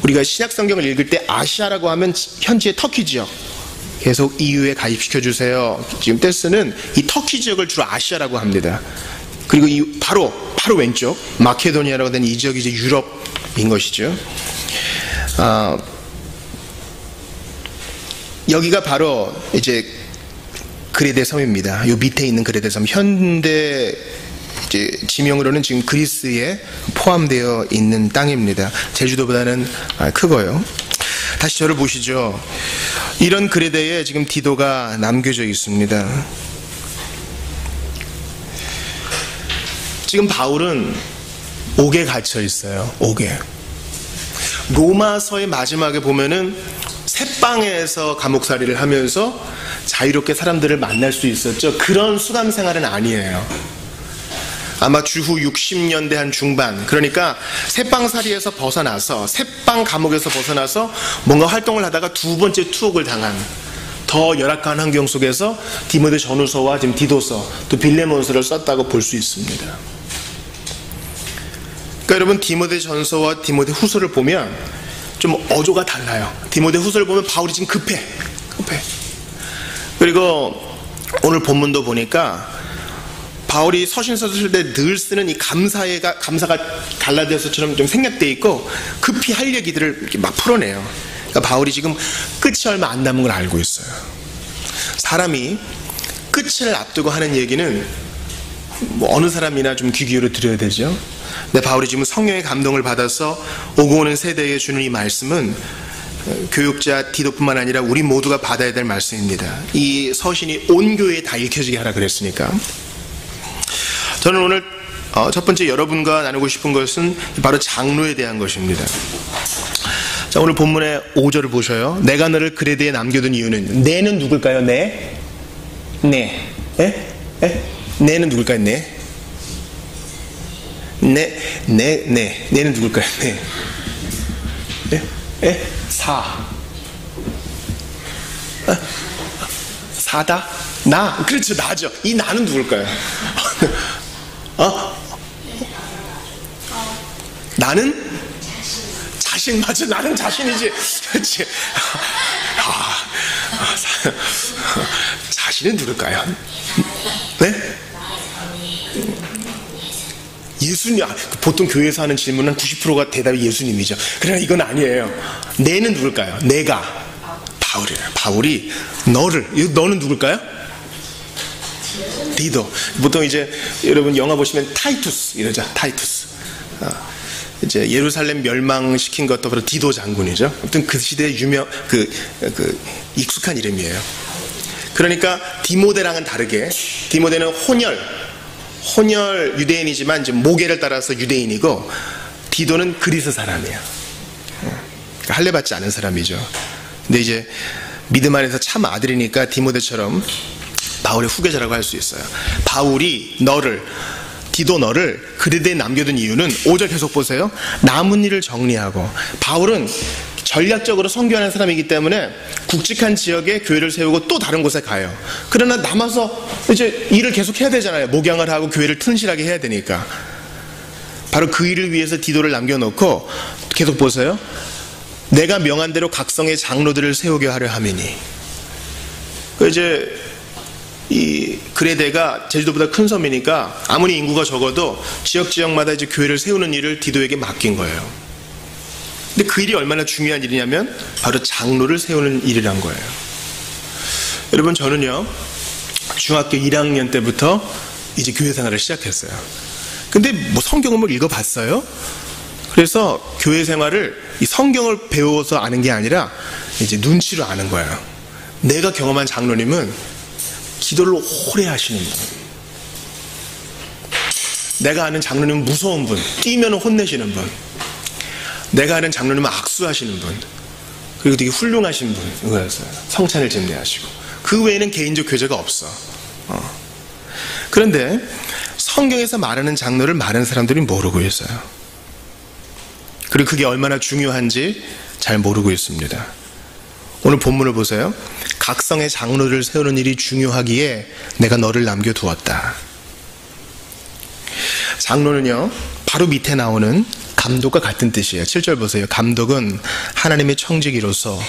우리가 신약 성경을 읽을 때 아시아라고 하면 현지의 터키 지역, 계속 EU에 가입시켜 주세요. 지금 떼쓰는 이 터키 지역을 주로 아시아라고 합니다. 그리고 이 바로 왼쪽 마케도니아라고 된 이 지역이 이제 유럽인 것이죠. 여기가 바로 이제 그레데 섬입니다. 요 밑에 있는 그레데 섬, 현대 이제 지명으로는 지금 그리스에 포함되어 있는 땅입니다. 제주도보다는 크고요. 다시 저를 보시죠. 이런 그레데에 지금 디도가 남겨져 있습니다. 지금 바울은 옥에 갇혀 있어요. 옥에. 로마서의 마지막에 보면은 새방에서 감옥살이를 하면서 자유롭게 사람들을 만날 수 있었죠. 그런 수감 생활은 아니에요. 아마 주후 60년대 한 중반, 그러니까 새방살이에서 벗어나서, 새방 감옥에서 벗어나서 뭔가 활동을 하다가 두 번째 투옥을 당한, 더 열악한 환경 속에서 디모데 전후서와 지금 디도서, 또 빌레몬서를 썼다고 볼 수 있습니다. 그러니까 여러분, 디모데 전서와 디모데 후서를 보면 좀 어조가 달라요. 디모데 후서를 보면 바울이 지금 급해. 그리고 오늘 본문도 보니까 바울이 서신서 쓸 때 늘 쓰는 이 감사가 갈라디아서처럼 좀 생략되어 있고, 급히 할 얘기들을 이렇게 막 풀어내요. 그러니까 바울이 지금 끝이 얼마 안 남은 걸 알고 있어요. 사람이 끝을 앞두고 하는 얘기는 뭐 어느 사람이나 좀 귀 기울여 드려야 되죠. 근데 바울이 지금 성령의 감동을 받아서 오고 오는 세대에 주는 이 말씀은 교육자 디도뿐만 아니라 우리 모두가 받아야 될 말씀입니다. 이 서신이 온 교회에 다 읽혀지게 하라 그랬으니까. 저는 오늘 첫 번째 여러분과 나누고 싶은 것은 바로 장로에 대한 것입니다. 자, 오늘 본문의 5절을 보셔요. 내가 너를 그레데에 남겨둔 이유는, 내는 누굴까요? 내? 내는 누굴까요? 내는 누굴까요? 사다? 나? 그렇죠, 나죠. 이 나는 누굴까요? 나는 맞아. 나는 자신이지. 그렇지. 자신은 누굴까요? 네? 예수님. 보통 교회에서 하는 질문은 90%가 대답이 예수님이죠. 그러나 이건 아니에요. 내는 누굴까요? 내가 바울이에요. 바울이 너는 누굴까요? 디도. 보통 이제 여러분 영화 보시면 타이투스 이러죠. 타이투스. 이제 예루살렘 멸망시킨 것도 바로 디도 장군이죠. 아무튼 그 시대의 익숙한 이름이에요. 그러니까 디모데랑은 다르게, 디모데는 혼혈 유대인이지만 이제 모계를 따라서 유대인이고, 디도는 그리스 사람이에요. 그러니까 할례받지 않은 사람이죠. 근데 이제 믿음 안에서 참 아들이니까 디모데처럼 바울의 후계자라고 할 수 있어요. 바울이 디도 너를 그리스도에 남겨둔 이유는 5절 계속 보세요. 남은 일을 정리하고, 바울은 전략적으로 선교하는 사람이기 때문에 굵직한 지역에 교회를 세우고 또 다른 곳에 가요. 그러나 남아서 이제 일을 계속 해야 되잖아요. 목양을 하고 교회를 튼실하게 해야 되니까. 바로 그 일을 위해서 디도를 남겨놓고 계속 보세요. 내가 명한 대로 각성의 장로들을 세우게 하려 함이니. 이제 이 그레데가 제주도보다 큰 섬이니까 아무리 인구가 적어도 지역마다 이제 교회를 세우는 일을 디도에게 맡긴 거예요. 근데 그 일이 얼마나 중요한 일이냐면 바로 장로를 세우는 일이란 거예요. 여러분, 저는요 중학교 1학년 때부터 이제 교회 생활을 시작했어요. 근데 뭐 성경을 읽어봤어요? 그래서 교회 생활을 이 성경을 배워서 아는 게 아니라 이제 눈치로 아는 거예요. 내가 경험한 장로님은 기도를 오래 하시는 분, 내가 아는 장로님은 무서운 분, 뛰면 혼내시는 분, 내가 아는 장로님은 악수하시는 분, 그리고 되게 훌륭하신 분이었어요. 성찬을 집례하시고. 그 외에는 개인적 교제가 없어. 그런데 성경에서 말하는 장로를 많은 사람들이 모르고 있어요. 그리고 그게 얼마나 중요한지 잘 모르고 있습니다. 오늘 본문을 보세요. 각성의 장로를 세우는 일이 중요하기에 내가 너를 남겨두었다. 장로는요, 바로 밑에 나오는 감독과 같은 뜻이에요. 7절 보세요. 감독은 하나님의 청지기로서,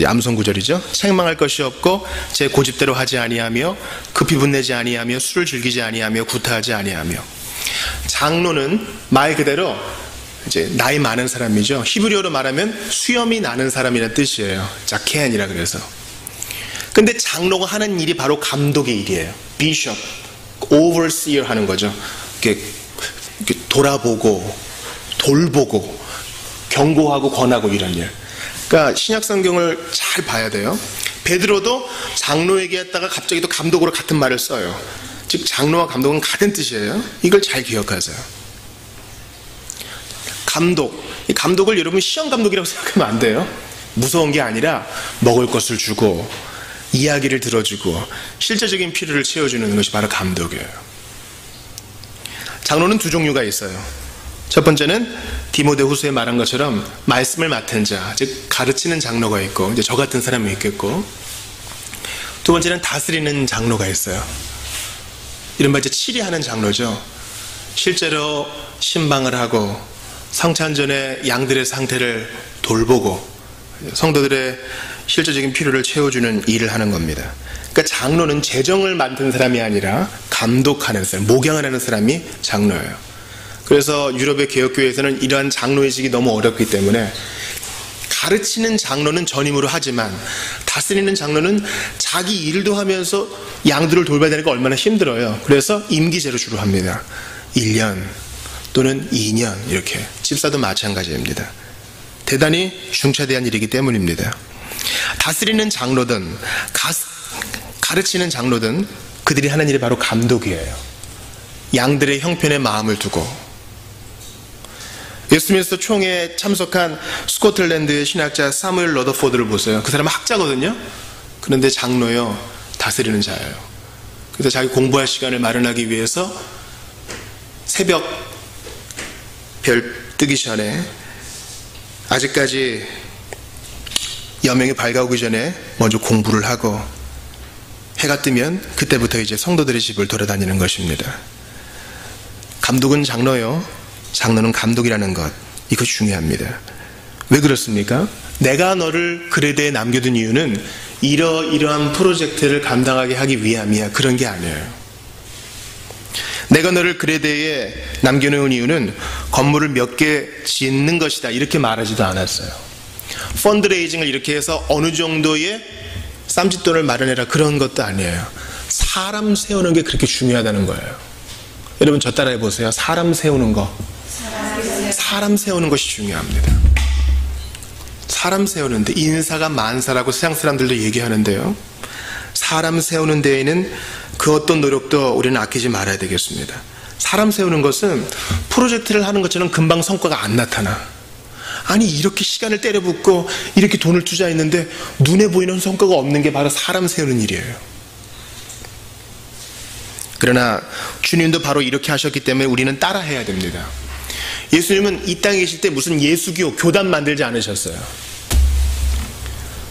암송 구절이죠. 책망할 것이 없고 제 고집대로 하지 아니하며 급히 분내지 아니하며 술을 즐기지 아니하며 구타하지 아니하며. 장로는 말 그대로 이제 나이 많은 사람이죠. 히브리어로 말하면 수염이 나는 사람이라는 뜻이에요. 자케안이라 그래서. 근데 장로가 하는 일이 바로 감독의 일이에요. 비숍, overseer 하는 거죠. 이렇게 돌아보고 돌보고 경고하고 권하고 이런 일. 그러니까 신약 성경을 잘 봐야 돼요. 베드로도 장로에게 했다가 갑자기 또 감독으로 같은 말을 써요. 즉 장로와 감독은 같은 뜻이에요. 이걸 잘 기억하세요. 이 감독을 여러분 시험 감독이라고 생각하면 안 돼요. 무서운 게 아니라 먹을 것을 주고 이야기를 들어주고 실제적인 필요를 채워주는 것이 바로 감독이에요. 장로는 두 종류가 있어요. 첫 번째는 디모데후서에 말한 것처럼 말씀을 맡은 자, 즉 가르치는 장로가 있고, 이제 저 같은 사람이 있겠고, 두 번째는 다스리는 장로가 있어요. 이른바 이제 치리하는 장로죠. 실제로 신방을 하고 성찬 전에 양들의 상태를 돌보고 성도들의 실제적인 필요를 채워주는 일을 하는 겁니다. 그러니까 장로는 재정을 맡은 사람이 아니라 감독하는 사람, 목양을 하는 사람이 장로예요. 그래서 유럽의 개혁교회에서는 이러한 장로의식이 너무 어렵기 때문에 가르치는 장로는 전임으로 하지만 다스리는 장로는 자기 일도 하면서 양들을 돌봐야 되니까 얼마나 힘들어요. 그래서 임기제로 주로 합니다. 1년 또는 2년 이렇게. 집사도 마찬가지입니다. 대단히 중차대한 일이기 때문입니다. 다스리는 장로든 가르치는 장로든 그들이 하는 일이 바로 감독이에요. 양들의 형편에 마음을 두고. 웨스트민스터 총회에 참석한 스코틀랜드의 신학자 사무엘 러더포드를 보세요. 그 사람은 학자거든요. 그런데 장로요, 다스리는 자예요. 그래서 자기 공부할 시간을 마련하기 위해서 새벽 별 뜨기 전에, 아직까지 여명이 밝아오기 전에 먼저 공부를 하고 해가 뜨면 그때부터 이제 성도들의 집을 돌아다니는 것입니다. 감독은 장로요, 장로는 감독이라는 것, 이거 중요합니다. 왜 그렇습니까? 내가 너를 그레데에 남겨둔 이유는 이러이러한 프로젝트를 감당하게 하기 위함이야. 그런 게 아니에요. 내가 너를 그레데에 남겨놓은 이유는 건물을 몇 개 짓는 것이다. 이렇게 말하지도 않았어요. 펀드레이징을 이렇게 해서 어느 정도의 쌈짓돈을 마련해라. 그런 것도 아니에요. 사람 세우는 게 그렇게 중요하다는 거예요. 여러분 저 따라해 보세요. 사람 세우는 거. 사람 세우는 것이 중요합니다. 사람 세우는데 인사가 만사라고 세상 사람들도 얘기하는데요. 사람 세우는 데에는 그 어떤 노력도 우리는 아끼지 말아야 되겠습니다. 사람 세우는 것은 프로젝트를 하는 것처럼 금방 성과가 안 나타나. 아니 이렇게 시간을 때려붓고 이렇게 돈을 투자했는데 눈에 보이는 성과가 없는 게 바로 사람 세우는 일이에요. 그러나 주님도 바로 이렇게 하셨기 때문에 우리는 따라해야 됩니다. 예수님은 이 땅에 계실 때 무슨 예수교, 교단 만들지 않으셨어요.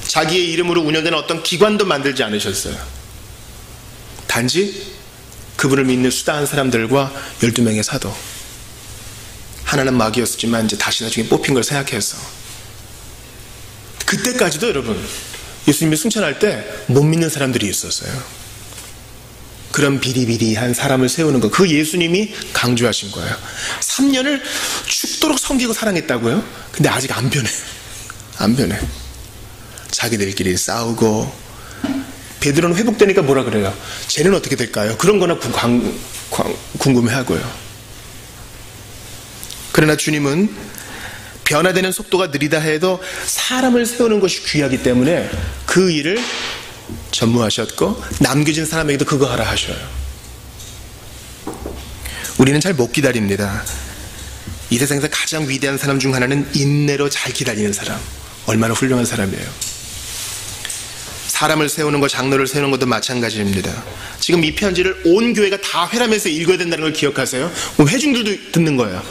자기의 이름으로 운영되는 어떤 기관도 만들지 않으셨어요. 단지 그분을 믿는 수다한 사람들과 12명의 사도. 하나는 마귀였지만 이제 다시 나중에 뽑힌 걸 생각해서. 그때까지도 여러분 예수님이 승천할 때 못 믿는 사람들이 있었어요. 그런 비리비리한 사람을 세우는 거, 그 예수님이 강조하신 거예요. 3년을 죽도록 섬기고 사랑했다고요? 근데 아직 안 변해. 안 변해. 자기들끼리 싸우고. 베드로는 회복되니까 뭐라 그래요? 쟤는 어떻게 될까요? 그런 거나 궁금해하고요. 그러나 주님은 변화되는 속도가 느리다 해도 사람을 세우는 것이 귀하기 때문에 그 일을 전무하셨고 남겨진 사람에게도 그거 하라 하셔요. 우리는 잘 못 기다립니다. 이 세상에서 가장 위대한 사람 중 하나는 인내로 잘 기다리는 사람. 얼마나 훌륭한 사람이에요. 사람을 세우는 것, 장로를 세우는 것도 마찬가지입니다. 지금 이 편지를 온 교회가 다 회람해서 읽어야 된다는 걸 기억하세요? 회중들도 듣는 거예요.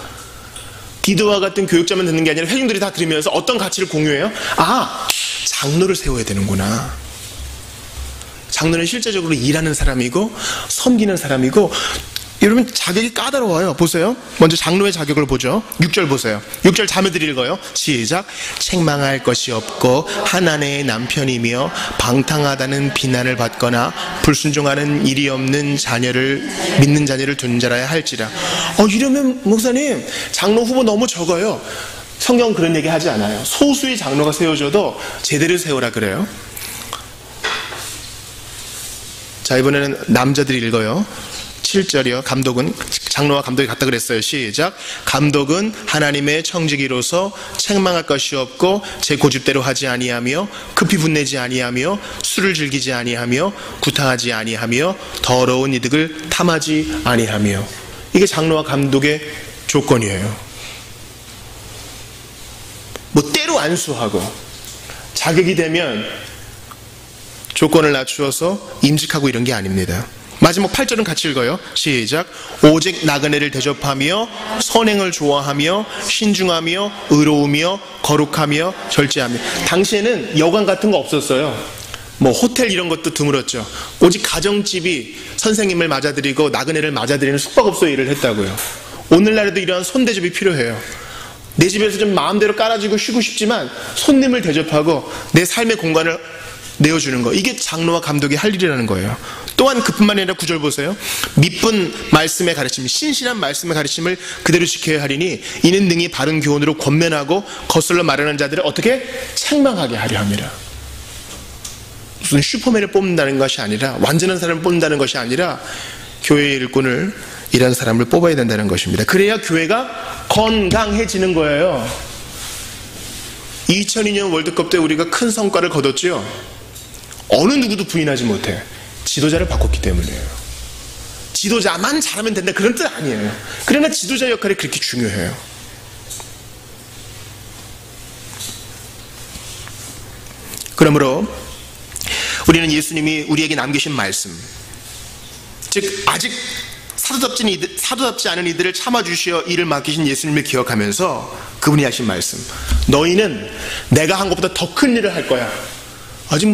디도와 같은 교육자만 듣는 게 아니라 회중들이 다 들으면서 어떤 가치를 공유해요? 아, 장로를 세워야 되는구나. 장로는 실제적으로 일하는 사람이고 섬기는 사람이고, 여러분 자격이 까다로워요. 보세요. 먼저 장로의 자격을 보죠. 6절 보세요. 6절 자매들이 읽어요. 시작. 책망할 것이 없고 하나님의 남편이며 방탕하다는 비난을 받거나 불순종하는 일이 없는 자녀를, 믿는 자녀를 둔 자라야 할지라. 이러면 목사님 장로 후보 너무 적어요. 성경은 그런 얘기 하지 않아요. 소수의 장로가 세워져도 제대로 세우라 그래요. 자, 이번에는 남자들이 읽어요. 7절이요. 감독은, 장로와 감독이 같다 그랬어요. 시작. 감독은 하나님의 청지기로서 책망할 것이 없고 제 고집대로 하지 아니하며 급히 분내지 아니하며 술을 즐기지 아니하며 구타하지 아니하며 더러운 이득을 탐하지 아니하며. 이게 장로와 감독의 조건이에요. 뭐 때로 안수하고 자격이 되면 조건을 낮추어서 임직하고 이런 게 아닙니다. 마지막 8절은 같이 읽어요. 시작. 오직 나그네를 대접하며 선행을 좋아하며 신중하며 의로우며 거룩하며 절제하며. 당시에는 여관 같은 거 없었어요. 뭐 호텔 이런 것도 드물었죠. 오직 가정집이 선생님을 맞아들이고 나그네를 맞아들이는 숙박업소 일을 했다고요. 오늘날에도 이러한 손대접이 필요해요. 내 집에서 좀 마음대로 깔아주고 쉬고 싶지만 손님을 대접하고 내 삶의 공간을 내어주는 거, 이게 장로와 감독이 할 일이라는 거예요. 또한 그뿐만 아니라 9절 보세요. 미쁜 말씀의 가르침, 신실한 말씀의 가르침을 그대로 지켜야 하리니 이는 능히 바른 교훈으로 권면하고 거슬러 말하는 자들을 어떻게? 책망하게 하려 함이라. 무슨 슈퍼맨을 뽑는다는 것이 아니라, 완전한 사람을 뽑는다는 것이 아니라 교회의 일꾼을, 이런 사람을 뽑아야 된다는 것입니다. 그래야 교회가 건강해지는 거예요. 2002년 월드컵 때 우리가 큰 성과를 거뒀죠. 어느 누구도 부인하지 못해. 지도자를 바꿨기 때문이에요. 지도자만 잘하면 된다 그런 뜻 아니에요. 그러나 지도자 역할이 그렇게 중요해요. 그러므로 우리는 예수님이 우리에게 남기신 말씀, 즉 아직 사도답지 않은 이들을 참아주시어 일을 맡기신 예수님을 기억하면서 그분이 하신 말씀, 너희는 내가 한 것보다 더 큰 일을 할 거야. 아직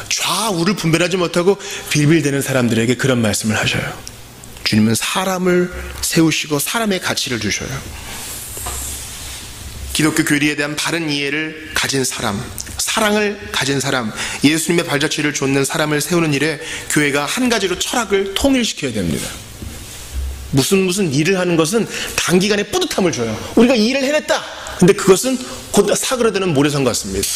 좌우를 분별하지 못하고 빌빌대는 사람들에게 그런 말씀을 하셔요. 주님은 사람을 세우시고 사람의 가치를 주셔요. 기독교 교리에 대한 바른 이해를 가진 사람, 사랑을 가진 사람, 예수님의 발자취를 좇는 사람을 세우는 일에 교회가 한 가지로 철학을 통일시켜야 됩니다. 무슨 일을 하는 것은 단기간에 뿌듯함을 줘요. 우리가 이 일을 해냈다. 근데 그것은 곧 사그라드는 모래성 같습니다.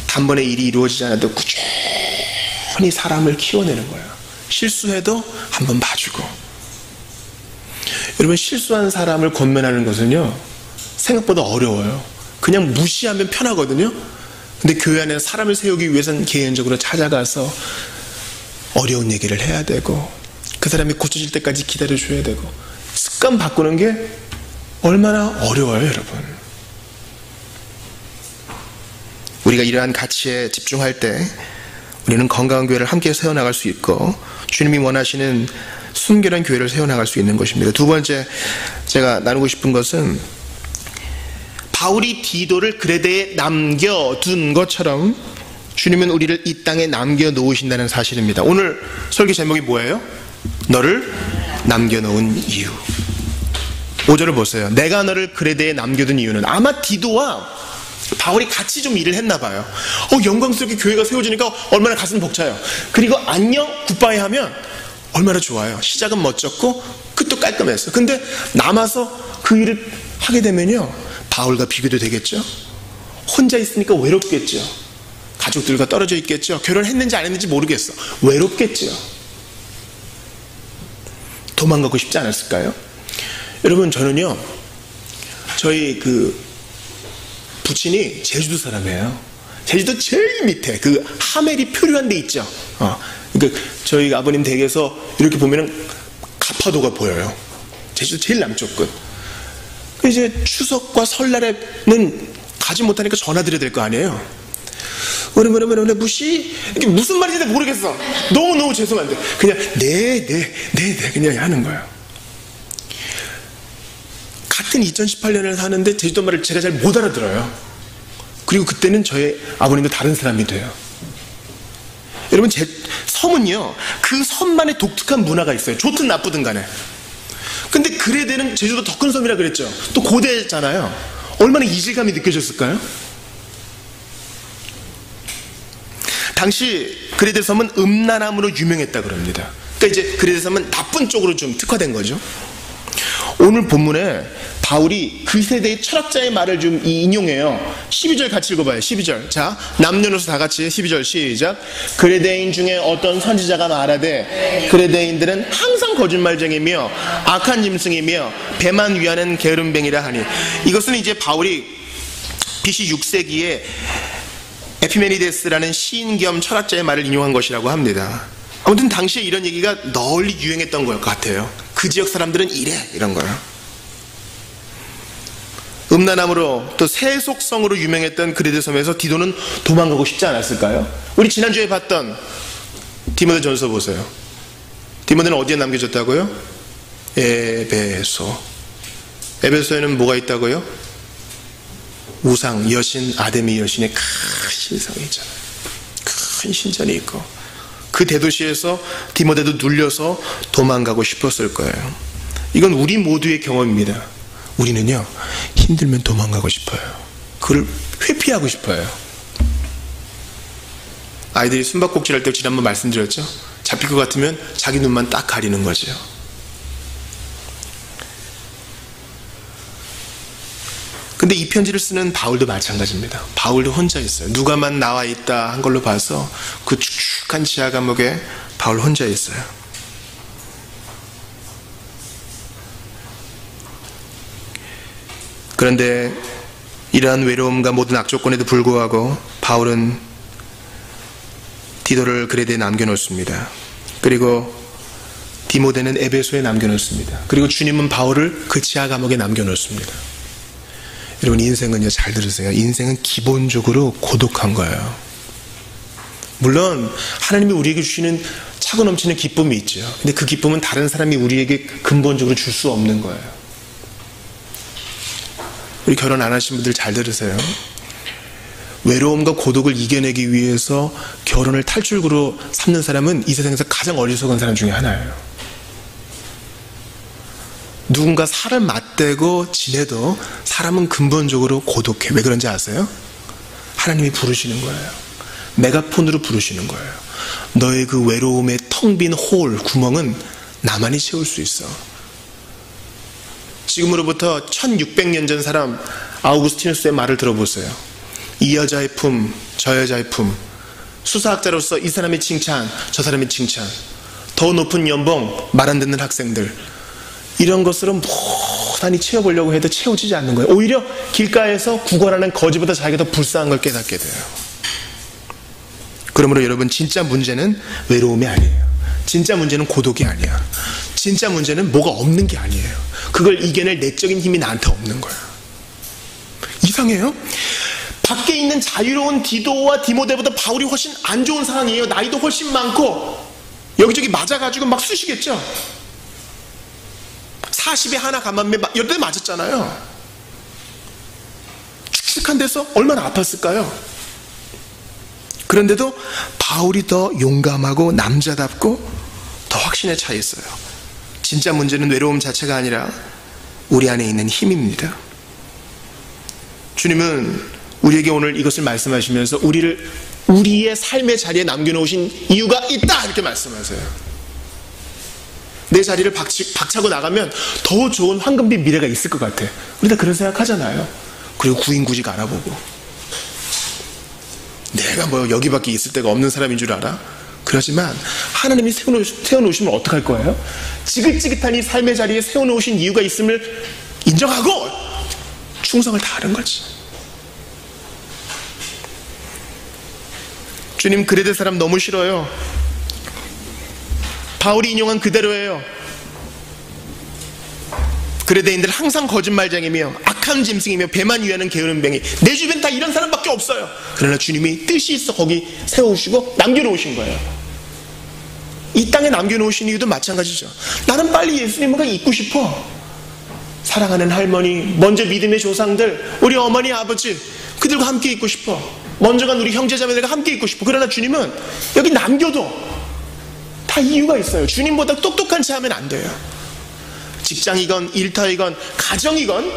단번에 일이 이루어지지 않아도 꾸준히 사람을 키워내는 거예요. 실수해도 한번 봐주고. 여러분, 실수한 사람을 권면하는 것은요, 생각보다 어려워요. 그냥 무시하면 편하거든요. 근데 교회 안에 사람을 세우기 위해서는 개인적으로 찾아가서 어려운 얘기를 해야 되고, 그 사람이 고쳐질 때까지 기다려줘야 되고, 습관 바꾸는 게 얼마나 어려워요, 여러분. 우리가 이러한 가치에 집중할 때 우리는 건강한 교회를 함께 세워나갈 수 있고, 주님이 원하시는 순결한 교회를 세워나갈 수 있는 것입니다. 두 번째 제가 나누고 싶은 것은, 바울이 디도를 그레데에 남겨둔 것처럼 주님은 우리를 이 땅에 남겨놓으신다는 사실입니다. 오늘 설교 제목이 뭐예요? 너를 남겨놓은 이유. 5절을 보세요. 내가 너를 그레데에 남겨둔 이유는, 아마 디도와 바울이 같이 좀 일을 했나 봐요. 영광스럽게 교회가 세워지니까 얼마나 가슴 벅차요. 그리고 안녕 굿바이 하면 얼마나 좋아요. 시작은 멋졌고 끝도 깔끔했어요. 근데 남아서 그 일을 하게 되면요, 바울과 비교도 되겠죠. 혼자 있으니까 외롭겠죠. 가족들과 떨어져 있겠죠. 결혼했는지 안 했는지 모르겠어. 외롭겠죠. 도망가고 싶지 않았을까요? 여러분, 저는요, 저희 부친이 제주도 사람이에요. 제주도 제일 밑에 하멜이 표류한 데 있죠. 그러니까 저희 아버님 댁에서 이렇게 보면은 가파도가 보여요. 제주도 제일 남쪽 끝. 이제 추석과 설날에는 가지 못하니까 전화드려야 될 거 아니에요. 오래 무시? 이게 무슨 말인지 모르겠어. 너무 죄송한데 그냥 네 그냥 하는 거예요. 같은 2018년을 사는데 제주도 말을 제가 잘 못 알아들어요. 그리고 그때는 저희 아버님도 다른 사람이 돼요. 여러분, 제 섬은요, 그 섬만의 독특한 문화가 있어요. 좋든 나쁘든 간에. 근데 그레데는 제주도 더 큰 섬이라 그랬죠. 또 고대잖아요. 얼마나 이질감이 느껴졌을까요? 당시 그레데 섬은 음란함으로 유명했다 그럽니다. 그러니까 이제 그레데 섬은 나쁜 쪽으로 좀 특화된 거죠. 오늘 본문에 바울이 그 세대의 철학자의 말을 좀 인용해요. 12절 같이 읽어봐요. 12절. 자, 남녀노소 다 같이 12절 시작. 그레데인 중에 어떤 선지자가 말하되 그레데인들은 항상 거짓말쟁이며 악한 짐승이며 배만 위하는 게으름뱅이라 하니. 이것은 이제 바울이 BC 6세기에 에피메니데스라는 시인 겸 철학자의 말을 인용한 것이라고 합니다. 아무튼 당시에 이런 얘기가 널리 유행했던 것 같아요. 그 지역 사람들은 이래, 이런 거요. 음란함으로 또 세속성으로 유명했던 그레데 섬에서 디도는 도망가고 싶지 않았을까요? 우리 지난주에 봤던 디모데전서 보세요. 디모데는 어디에 남겨졌다고요? 에베소. 에베소에는 뭐가 있다고요? 우상, 여신, 아데미 여신의 큰 신상이 있잖아요. 큰 신전이 있고, 그 대도시에서 디모데도 눌려서 도망가고 싶었을 거예요. 이건 우리 모두의 경험입니다. 우리는요, 힘들면 도망가고 싶어요. 그걸 회피하고 싶어요. 아이들이 숨바꼭질 할 때 지난번 말씀드렸죠? 잡힐 것 같으면 자기 눈만 딱 가리는 거죠. 근데 이 편지를 쓰는 바울도 마찬가지입니다. 바울도 혼자 있어요. 누가만 나와 있다 한 걸로 봐서 그 축축한 지하 감옥에 바울 혼자 있어요. 그런데 이러한 외로움과 모든 악조건에도 불구하고 바울은 디도를 그레데에 남겨놓습니다. 그리고 디모데는 에베소에 남겨놓습니다. 그리고 주님은 바울을 그 지하 감옥에 남겨놓습니다. 여러분, 인생은요, 잘 들으세요. 인생은 기본적으로 고독한 거예요. 물론 하나님이 우리에게 주시는 차고 넘치는 기쁨이 있죠. 근데 그 기쁨은 다른 사람이 우리에게 근본적으로 줄 수 없는 거예요. 우리 결혼 안 하신 분들 잘 들으세요. 외로움과 고독을 이겨내기 위해서 결혼을 탈출구로 삼는 사람은 이 세상에서 가장 어리석은 사람 중에 하나예요. 누군가 살을 맞대고 지내도 사람은 근본적으로 고독해. 왜 그런지 아세요? 하나님이 부르시는 거예요. 메가폰으로 부르시는 거예요. 너의 그 외로움의 텅 빈 홀, 구멍은 나만이 채울 수 있어. 지금으로부터 1600년 전 사람 아우구스티누스의 말을 들어보세요. 이 여자의 품, 저 여자의 품. 수사학자로서 이 사람의 칭찬, 저 사람의 칭찬. 더 높은 연봉, 말 안 듣는 학생들. 이런 것으로 무단히 채워보려고 해도 채워지지 않는 거예요. 오히려 길가에서 구걸하는 거지보다 자기가 더 불쌍한 걸 깨닫게 돼요. 그러므로 여러분, 진짜 문제는 외로움이 아니에요. 진짜 문제는 고독이 아니야. 진짜 문제는 뭐가 없는 게 아니에요. 그걸 이겨낼 내적인 힘이 나한테 없는 거예요. 이상해요? 밖에 있는 자유로운 디도와 디모데보다 바울이 훨씬 안 좋은 상황이에요. 나이도 훨씬 많고 여기저기 맞아가지고 막 쑤시겠죠. 40에 하나 감한매 여러 대 맞았잖아요. 축축한 데서 얼마나 아팠을까요? 그런데도 바울이 더 용감하고 남자답고 더 확신에 차 있어요. 진짜 문제는 외로움 자체가 아니라 우리 안에 있는 힘입니다. 주님은 우리에게 오늘 이것을 말씀하시면서 우리의 삶의 자리에 남겨놓으신 이유가 있다, 이렇게 말씀하세요. 내 자리를 박차고 나가면 더 좋은 황금빛 미래가 있을 것 같아. 우리 다 그런 생각하잖아요. 그리고 구인구직 알아보고 내가 뭐 여기밖에 있을 데가 없는 사람인 줄 알아? 그러지만 하나님이 세워놓으시면 어떡할 거예요? 지긋지긋한 이 삶의 자리에 세워놓으신 이유가 있음을 인정하고 충성을 다하는 거지. 주님, 그레데 사람 너무 싫어요. 바울이 인용한 그대로예요. 그레데인들 항상 거짓말쟁이며 악한 짐승이며 배만 위하는 게으른 뱅이. 내 주변 다 이런 사람밖에 없어요. 그러나 주님이 뜻이 있어 거기 세워오시고 남겨놓으신 거예요. 이 땅에 남겨놓으신 이유도 마찬가지죠. 나는 빨리 예수님과 있고 싶어. 사랑하는 할머니, 먼저 믿음의 조상들, 우리 어머니 아버지, 그들과 함께 있고 싶어. 먼저 간 우리 형제자매들과 함께 있고 싶어. 그러나 주님은 여기 남겨도 다 이유가 있어요. 주님보다 똑똑한 체 하면 안 돼요. 직장이건 일터이건 가정이건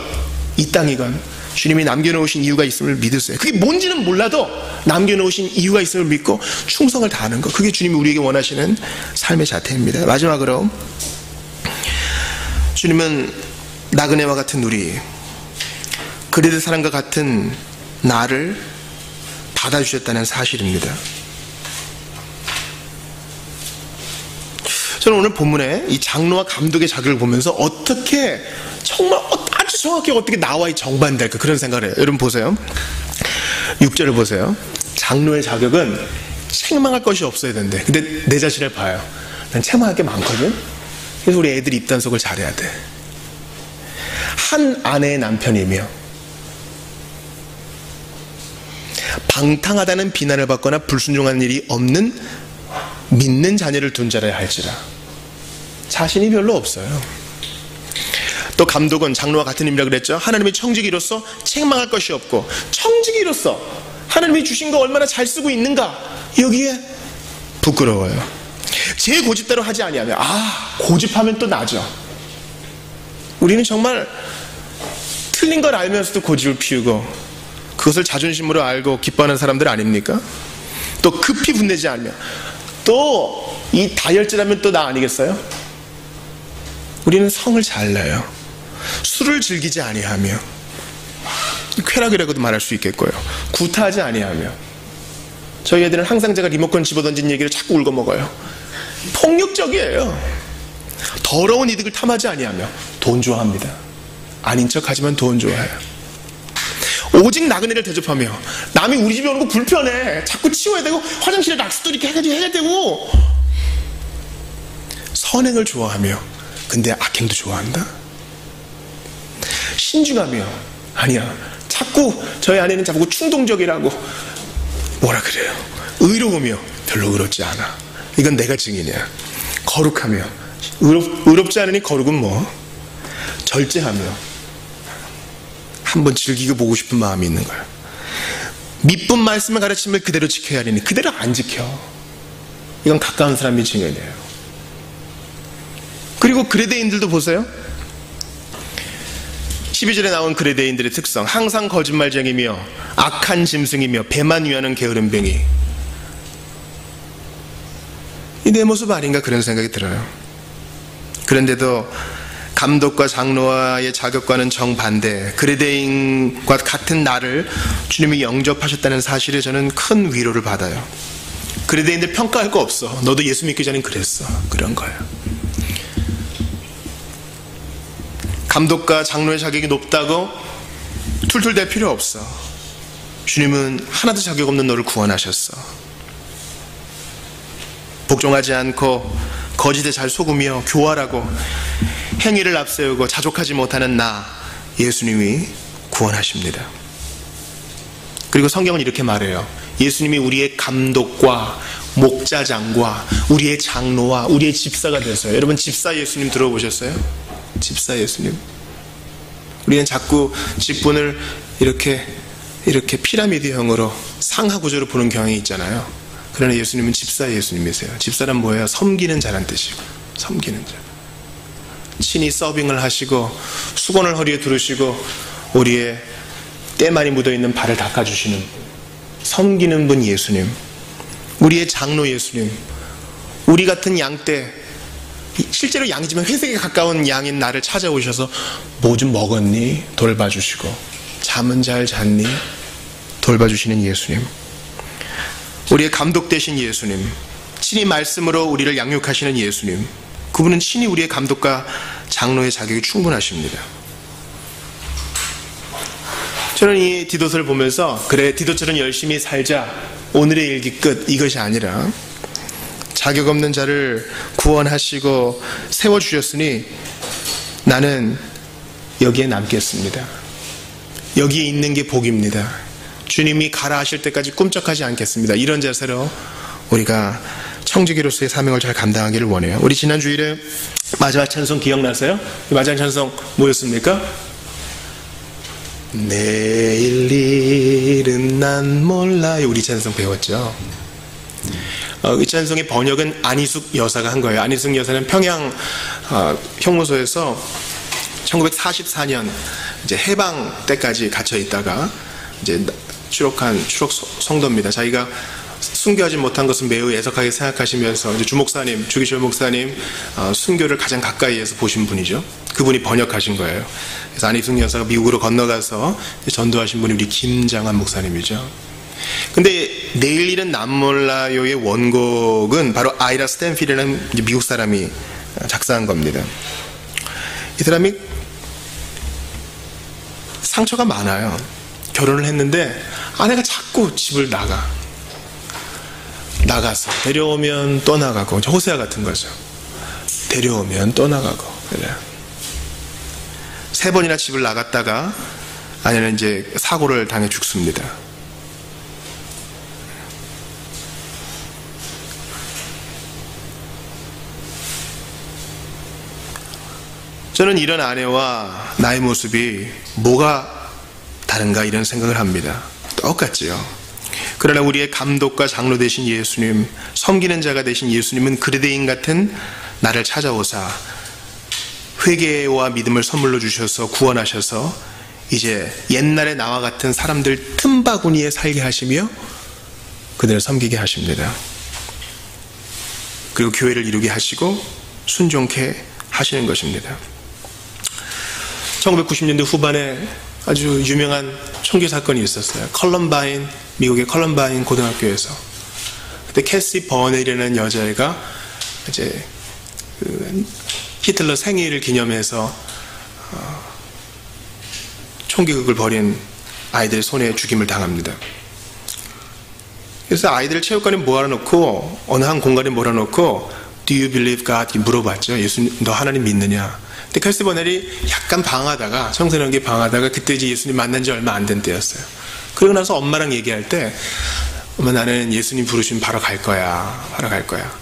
이 땅이건 주님이 남겨놓으신 이유가 있음을 믿으세요. 그게 뭔지는 몰라도 남겨놓으신 이유가 있음을 믿고 충성을 다하는 것, 그게 주님이 우리에게 원하시는 삶의 자태입니다. 마지막으로 주님은 나그네와 같은 우리, 그레데 사람과 같은 나를 받아주셨다는 사실입니다. 저는 오늘 본문에 이 장로와 감독의 자격을 보면서 어떻게 정말 아주 정확히 어떻게 나와 정반대할까 그런 생각을 해요. 여러분 보세요. 6절을 보세요. 장로의 자격은 책망할 것이 없어야 된대. 근데 내 자신을 봐요. 난 책망할 게 많거든. 그래서 우리 애들이 입단속을 잘해야 돼. 한 아내의 남편이며 방탕하다는 비난을 받거나 불순종하는 일이 없는 믿는 자녀를 둔 자라야 할지라. 자신이 별로 없어요. 또 감독은 장로와 같은 힘이라 그랬죠. 하나님의 청지기로서 책망할 것이 없고, 청지기로서 하나님이 주신 거 얼마나 잘 쓰고 있는가, 여기에 부끄러워요. 제 고집대로 하지 아니하면, 고집하면 또 나죠. 우리는 정말 틀린 걸 알면서도 고집을 피우고 그것을 자존심으로 알고 기뻐하는 사람들 아닙니까? 또 급히 분내지 않으면, 또 이 다혈질하면 또 나 아니겠어요? 우리는 성을 잘 내요. 술을 즐기지 아니하며, 쾌락이라고도 말할 수 있겠고요. 구타하지 아니하며. 저희 애들은 항상 제가 리모컨 집어던진 얘기를 자꾸 울고 먹어요. 폭력적이에요. 더러운 이득을 탐하지 아니하며 돈 좋아합니다. 아닌 척하지만 돈 좋아해요. 오직 나그네를 대접하며, 남이 우리 집에 오는 거 불편해, 자꾸 치워야 되고 화장실에 락스도 이렇게 해가지고 해야 되고. 선행을 좋아하며, 근데 악행도 좋아한다. 신중하며, 아니야, 자꾸 저희 아내는 자꾸 충동적이라고 뭐라 그래요. 의로우며, 별로 의롭지 않아. 이건 내가 증인이야. 거룩하며, 의롭지 않으니 거룩은 뭐. 절제하며, 한번 즐기고 보고 싶은 마음이 있는 거야. 미쁜 말씀을 가르침을 그대로 지켜야 하니 그대로 안 지켜. 이건 가까운 사람이 증언이에요. 그리고 그레데인들도 보세요. 12절에 나온 그레데인들의 특성, 항상 거짓말쟁이며 악한 짐승이며 배만 위하는 게으름뱅이. 이 내 모습 아닌가 그런 생각이 들어요. 그런데도 감독과 장로와의 자격과는 정반대, 그레데인과 같은 나를 주님이 영접하셨다는 사실에 저는 큰 위로를 받아요. 그레데인들 평가할 거 없어. 너도 예수 믿기 전엔 그랬어. 그런 거예요. 감독과 장로의 자격이 높다고 툴툴댈 필요 없어. 주님은 하나도 자격 없는 너를 구원하셨어. 복종하지 않고 거짓에 잘 속으며 교활하고 행위를 앞세우고 자족하지 못하는 나 예수님이 구원하십니다. 그리고 성경은 이렇게 말해요. 예수님이 우리의 감독과 목자장과 우리의 장로와 우리의 집사가 되어서요. 여러분 집사 예수님 들어보셨어요? 집사 예수님. 우리는 자꾸 직분을 이렇게 피라미드형으로 상하 구조로 보는 경향이 있잖아요. 그러나 예수님은 집사 예수님이세요. 집사란 뭐예요? 섬기는 자란 뜻이고, 섬기는 자. 친히 서빙을 하시고 수건을 허리에 두르시고 우리의 때 많이 묻어있는 발을 닦아주시는 분, 섬기는 분 예수님, 우리의 장로 예수님, 우리 같은 양떼, 실제로 양이지만 회색에 가까운 양인 나를 찾아오셔서 뭐 좀 먹었니? 돌봐주시고 잠은 잘 잤니? 돌봐주시는 예수님, 우리의 감독 되신 예수님, 친히 말씀으로 우리를 양육하시는 예수님, 그분은 친히 우리의 감독과 장로의 자격이 충분하십니다. 저는 이 디도서를 보면서 그래 디도처럼 열심히 살자, 오늘의 일기 끝, 이것이 아니라 자격 없는 자를 구원하시고 세워주셨으니 나는 여기에 남겠습니다. 여기에 있는 게 복입니다. 주님이 가라 하실 때까지 꿈쩍하지 않겠습니다. 이런 자세로 우리가 청지기로서의 사명을 잘 감당하기를 원해요. 우리 지난 주일에 마지막 찬송 기억나세요? 마지막 찬송 뭐였습니까? 내일 일은 난 몰라요. 우리 찬송 배웠죠. 이 찬송의 번역은 안희숙 여사가 한 거예요. 안희숙 여사는 평양 형무소에서 1944년 이제 해방 때까지 갇혀 있다가 이제 추록 성도입니다. 자기가 순교하지 못한 것은 매우 애석하게 생각하시면서 이제 주목사님, 주기철 목사님 순교를 가장 가까이에서 보신 분이죠. 그분이 번역하신 거예요. 그래서 안희숙 여사가 미국으로 건너가서 전도하신 분이 우리 김장한 목사님이죠. 근데 내일 일은 남 몰라요의 원곡은 바로 아이라 스탠필이라는 미국 사람이 작사한 겁니다. 이 사람이 상처가 많아요. 결혼을 했는데 아내가 자꾸 집을 나가서 데려오면 또 나가고, 호세아 같은 거죠. 데려오면 또 나가고 그래요. 3번이나 집을 나갔다가 아내는 이제 사고를 당해 죽습니다. 저는 이런 아내와 나의 모습이 뭐가 다른가 이런 생각을 합니다. 똑같지요. 그러나 우리의 감독과 장로 되신 예수님, 섬기는 자가 되신 예수님은 그레데인 같은 나를 찾아오사 회개와 믿음을 선물로 주셔서 구원하셔서 이제 옛날에 나와 같은 사람들 틈바구니에 살게 하시며 그들을 섬기게 하십니다. 그리고 교회를 이루게 하시고 순종케 하시는 것입니다. 1990년대 후반에 아주 유명한 총기 사건이 있었어요. 컬럼바인, 미국의 컬럼바인 고등학교에서. 그때 캐시 버넬이라는 여자애가 이제 히틀러 생일을 기념해서 총기극을 벌인 아이들의 손에 죽임을 당합니다. 그래서 아이들을 체육관에 모아놓고 어느 한 공간에 몰아놓고 Do you believe God? 물어봤죠. 예수님, 너 하나님 믿느냐? 근데 캐시 버넬이 약간 방황하다가, 청소년기 방황하다가 그때 이제 예수님 만난 지 얼마 안 된 때였어요. 그러고 나서 엄마랑 얘기할 때, 엄마 나는 예수님 부르시면 바로 갈 거야. 바로 갈 거야.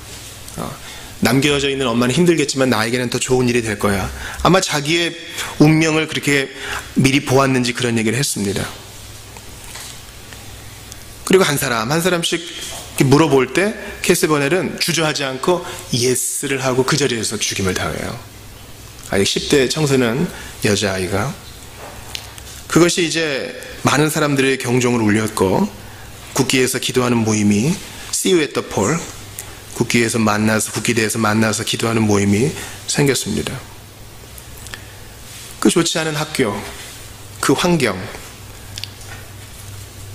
남겨져 있는 엄마는 힘들겠지만 나에게는 더 좋은 일이 될 거야. 아마 자기의 운명을 그렇게 미리 보았는지 그런 얘기를 했습니다. 그리고 한 사람씩 물어볼 때 캐시 버넬은 주저하지 않고 예스를 하고 그 자리에서 죽임을 당해요. 아직 10대 청소년 여자아이가. 그것이 이제 많은 사람들의 경종을 울렸고 국기에서 기도하는 모임이 See you at the pole, 국기대에서 만나서 기도하는 모임이 생겼습니다. 그 좋지 않은 학교, 그 환경,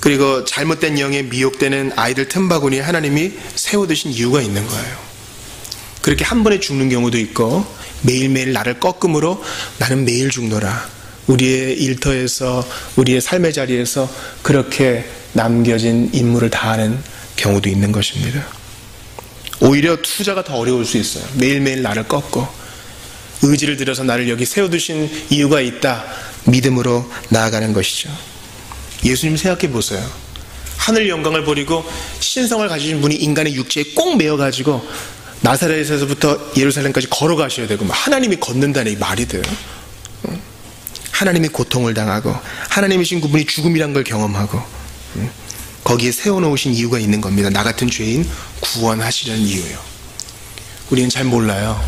그리고 잘못된 영에 미혹되는 아이들 틈바구니에 하나님이 세워두신 이유가 있는 거예요. 그렇게 한 번에 죽는 경우도 있고 매일매일 나를 꺾음으로 나는 매일 죽노라. 우리의 일터에서 우리의 삶의 자리에서 그렇게 남겨진 임무를 다하는 경우도 있는 것입니다. 오히려 투자가 더 어려울 수 있어요. 매일매일 나를 꺾고 의지를 들여서 나를 여기 세워두신 이유가 있다. 믿음으로 나아가는 것이죠. 예수님 생각해 보세요. 하늘 영광을 버리고 신성을 가지신 분이 인간의 육체에 꼭 매어가지고 나사렛에서부터 예루살렘까지 걸어가셔야 되고 하나님이 걷는다는 이 말이 돼요. 하나님이 고통을 당하고 하나님이신 그분이 죽음이란 걸 경험하고 거기에 세워놓으신 이유가 있는 겁니다. 나 같은 죄인 구원하시려는 이유예요. 우리는 잘 몰라요.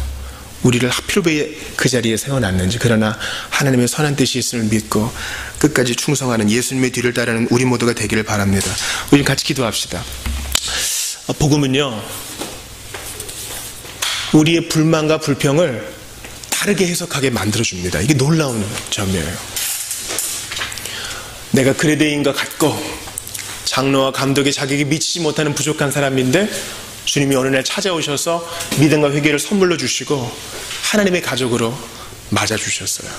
우리를 하필 왜 그 자리에 세워놨는지. 그러나 하나님의 선한 뜻이 있음을 믿고 끝까지 충성하는 예수님의 뒤를 따르는 우리 모두가 되기를 바랍니다. 우리 같이 기도합시다. 복음은요, 우리의 불만과 불평을 다르게 해석하게 만들어줍니다. 이게 놀라운 점이에요. 내가 그레데인과 같고 장로와 감독의 자격에 미치지 못하는 부족한 사람인데 주님이 어느 날 찾아오셔서 믿음과 회개를 선물로 주시고 하나님의 가족으로 맞아주셨어요.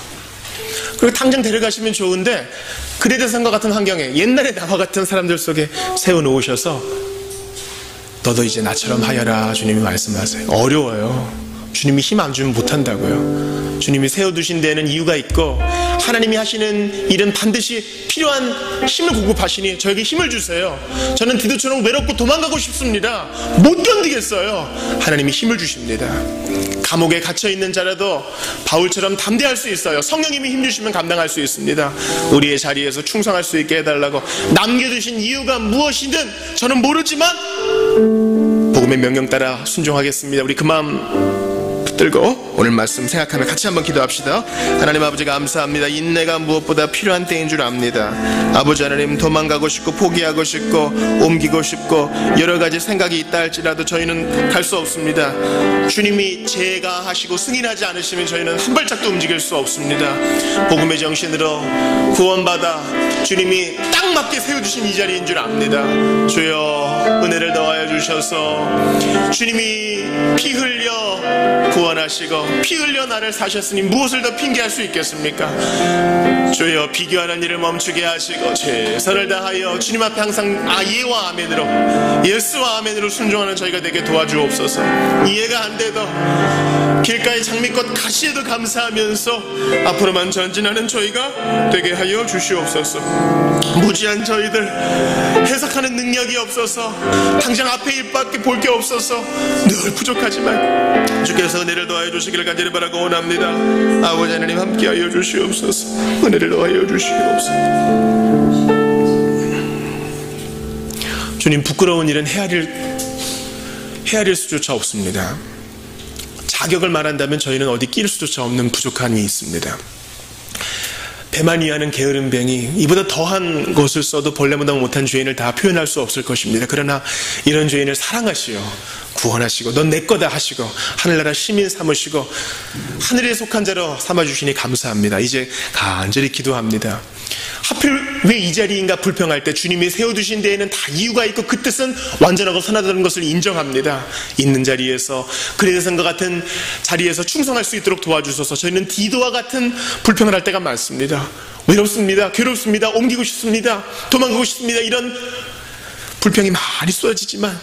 그리고 당장 데려가시면 좋은데 그레데산과 같은 환경에 옛날에 나와 같은 사람들 속에 세워놓으셔서 너도 이제 나처럼 하여라 주님이 말씀하세요. 어려워요. 주님이 힘 안 주면 못한다고요. 주님이 세워두신 데에는 이유가 있고 하나님이 하시는 일은 반드시 필요한 힘을 공급하시니 저에게 힘을 주세요. 저는 디도처럼 외롭고 도망가고 싶습니다. 못 견디겠어요. 하나님이 힘을 주십니다. 감옥에 갇혀있는 자라도 바울처럼 담대할 수 있어요. 성령님이 힘 주시면 감당할 수 있습니다. 우리의 자리에서 충성할 수 있게 해달라고 남겨두신 이유가 무엇이든 저는 모르지만 복음의 명령 따라 순종하겠습니다. 우리 그 마음 붙들고 오늘 말씀 생각하며 같이 한번 기도합시다. 하나님 아버지 감사합니다. 인내가 무엇보다 필요한 때인 줄 압니다. 아버지 하나님, 도망가고 싶고 포기하고 싶고 옮기고 싶고 여러 가지 생각이 있다 할지라도 저희는 갈 수 없습니다. 주님이 제가하시고 승인하지 않으시면 저희는 한 발짝도 움직일 수 없습니다. 복음의 정신으로 구원받아 주님이 딱 맞게 세워주신 이 자리인 줄 압니다. 주여 은혜를 더하여 주셔서 주님이 피 흘려 구원하시고 피 흘려 나를 사셨으니 무엇을 더 핑계할 수 있겠습니까? 주여 비교하는 일을 멈추게 하시고 최선을 다하여 주님 앞에 항상 예와 아멘으로 예스와 아멘으로 순종하는 저희가 되게 도와주옵소서. 이해가 안 돼도 길가의 장미꽃 가시에도 감사하면서 앞으로만 전진하는 저희가 되게 하여 주시옵소서. 무지한 저희들 해석하는 능력이 없어서 당장 앞에 일밖에 볼 게 없어서 늘 부족하지만 주께서 은혜를 더하여 주시기를 간절히 바라고 원합니다. 아버지 하나님 함께하여 주시옵소서. 은혜를 더하여 주시옵소서. 주님, 부끄러운 일은 헤아릴 수조차 없습니다. 자격을 말한다면 저희는 어디 끼일 수조차 없는 부족함이 있습니다. 배만 위하는 게으른 뱅이, 이보다 더한 것을 써도 벌레보다 못한 죄인을 다 표현할 수 없을 것입니다. 그러나 이런 죄인을 사랑하시어 구원하시고 넌 내 거다 하시고 하늘나라 시민 삼으시고 하늘에 속한 자로 삼아주시니 감사합니다. 이제 간절히 기도합니다. 하필 왜 이 자리인가 불평할 때 주님이 세워두신 데에는 다 이유가 있고 그 뜻은 완전하고 선하다는 것을 인정합니다. 있는 자리에서 그레데산과 같은 자리에서 충성할 수 있도록 도와주셔서 저희는 디도와 같은 불평을 할 때가 많습니다. 외롭습니다. 괴롭습니다. 옮기고 싶습니다. 도망가고 싶습니다. 이런 불평이 많이 쏟아지지만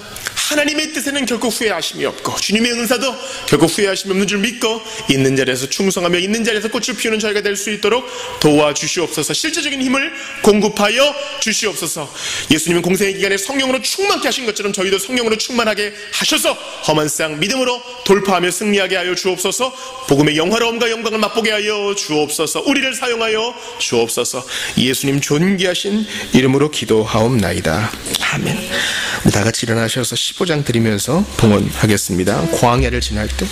하나님의 뜻에는 결코 후회하심이 없고 주님의 은사도 결코 후회하심이 없는 줄 믿고 있는 자리에서 충성하며 있는 자리에서 꽃을 피우는 저희가 될 수 있도록 도와주시옵소서. 실제적인 힘을 공급하여 주시옵소서. 예수님은 공생의 기간에 성령으로 충만케 하신 것처럼 저희도 성령으로 충만하게 하셔서 험한 쌍 믿음으로 돌파하며 승리하게 하여 주옵소서. 복음의 영화로움과 영광을 맛보게 하여 주옵소서. 우리를 사용하여 주옵소서. 예수님 존귀하신 이름으로 기도하옵나이다. 아멘. 우리 다 같이 일어나셔서 15장 드리면서 봉헌하겠습니다. 광야를 지날 때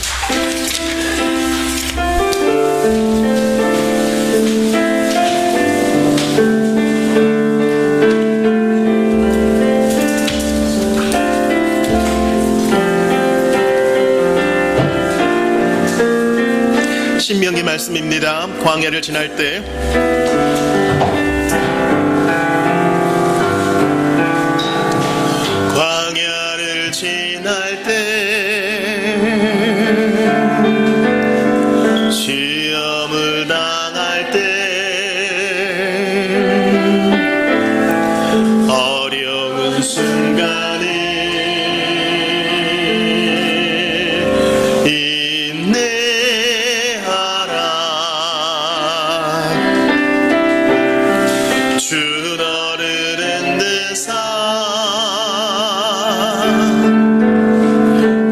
신명기 말씀입니다. 광야를 지날 때 광야를 지날 때 시험을 당할 때 어려운 순간에 주 너를 은듯사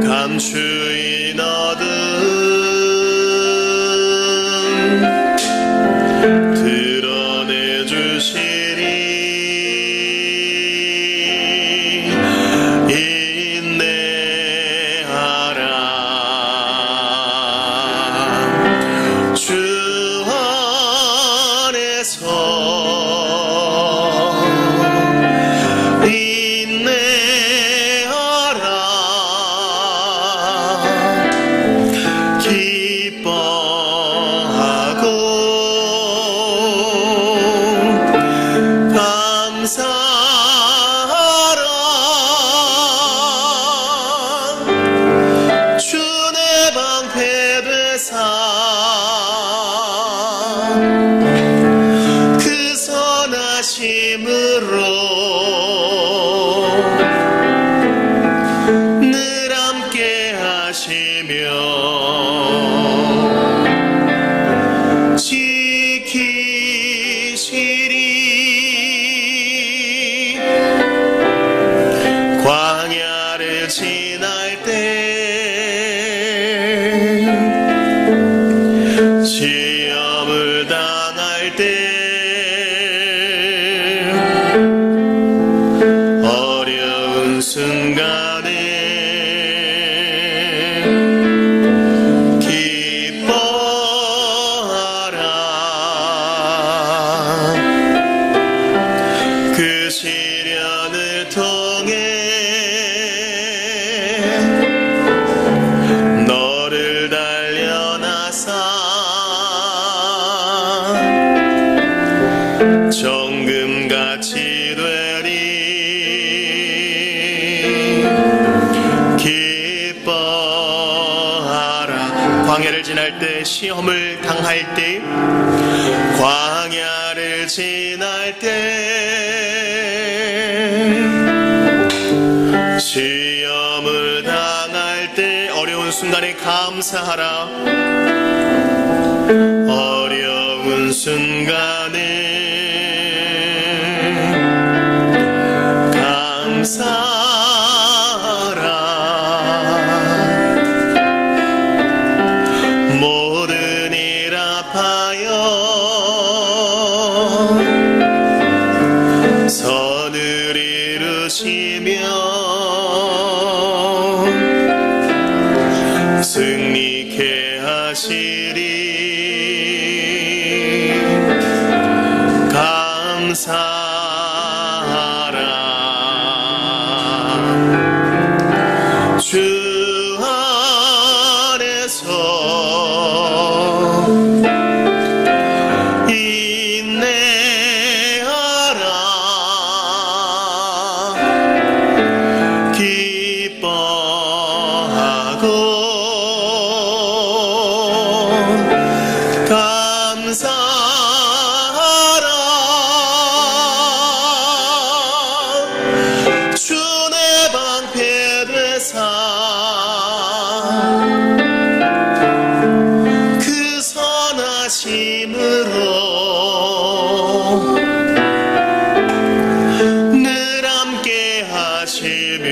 감추인 어둠 드러내 주시리. 인내하라 주 안에서 그 선하심으로 늘 함께 하시며 지키시리. 광야를 지날 때 시험을 당할 때 어려운 순간에 기뻐하라. 그 시련을 통해 너를 단련하사 정금같이 되리. 기뻐하라. 광야를 지날 때 시험을 당할 때 광야를 지날 때 시험을 당할 때 어려운 순간에 감사하라. 어려운 순간에 감사하라. 모든 일 합하여 선을 이루시며 승리케 하시리. 감사하라. 주 안에서 인내하라. 기뻐하고 감사하라. 주 내 방패 되사 그 선하심으로 늘 함께 하시며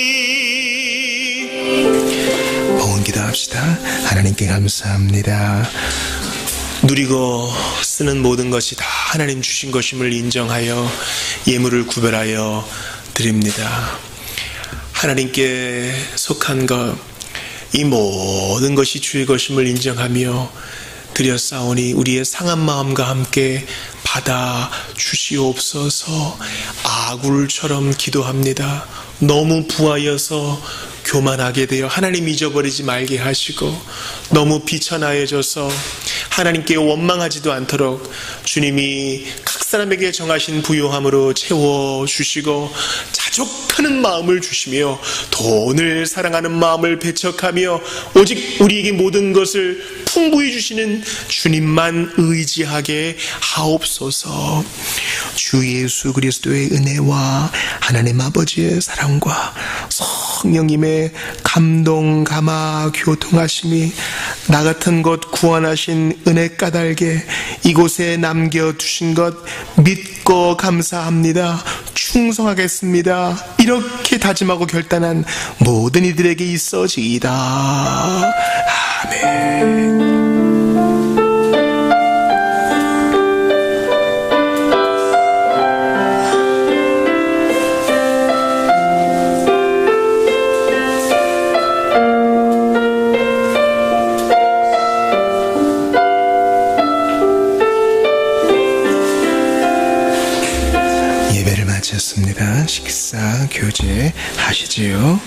지키시리. 봉헌 기도합시다. 하나님께 감사합니다. 누리고 쓰는 모든 것이 다 하나님 주신 것임을 인정하여 예물을 구별하여 드립니다. 하나님께 속한 것, 이 모든 것이 주의 것임을 인정하며 드렸사오니 우리의 상한 마음과 함께 받아 주시옵소서. 아굴처럼 기도합니다. 너무 부하여서 교만하게 되어 하나님 잊어버리지 말게 하시고, 너무 비천하여져서 하나님께 원망하지도 않도록 주님이 각 사람에게 정하신 부요함으로 채워주시고, 자족하는 마음을 주시며 돈을 사랑하는 마음을 배척하며 오직 우리에게 모든 것을 풍부히 주시는 주님만 의지하게 하옵소서. 주 예수 그리스도의 은혜와 하나님 아버지의 사랑과 성령님의 감동, 감화, 교통하심이 나 같은 것 구원하신 은혜 까닭에 이곳에 남겨두신 것 믿고 감사합니다. 충성하겠습니다. 이렇게 다짐하고 결단한 모든 이들에게 있어지이다. 아멘. 예배를 마쳤습니다. 식사, 교제 하시지요.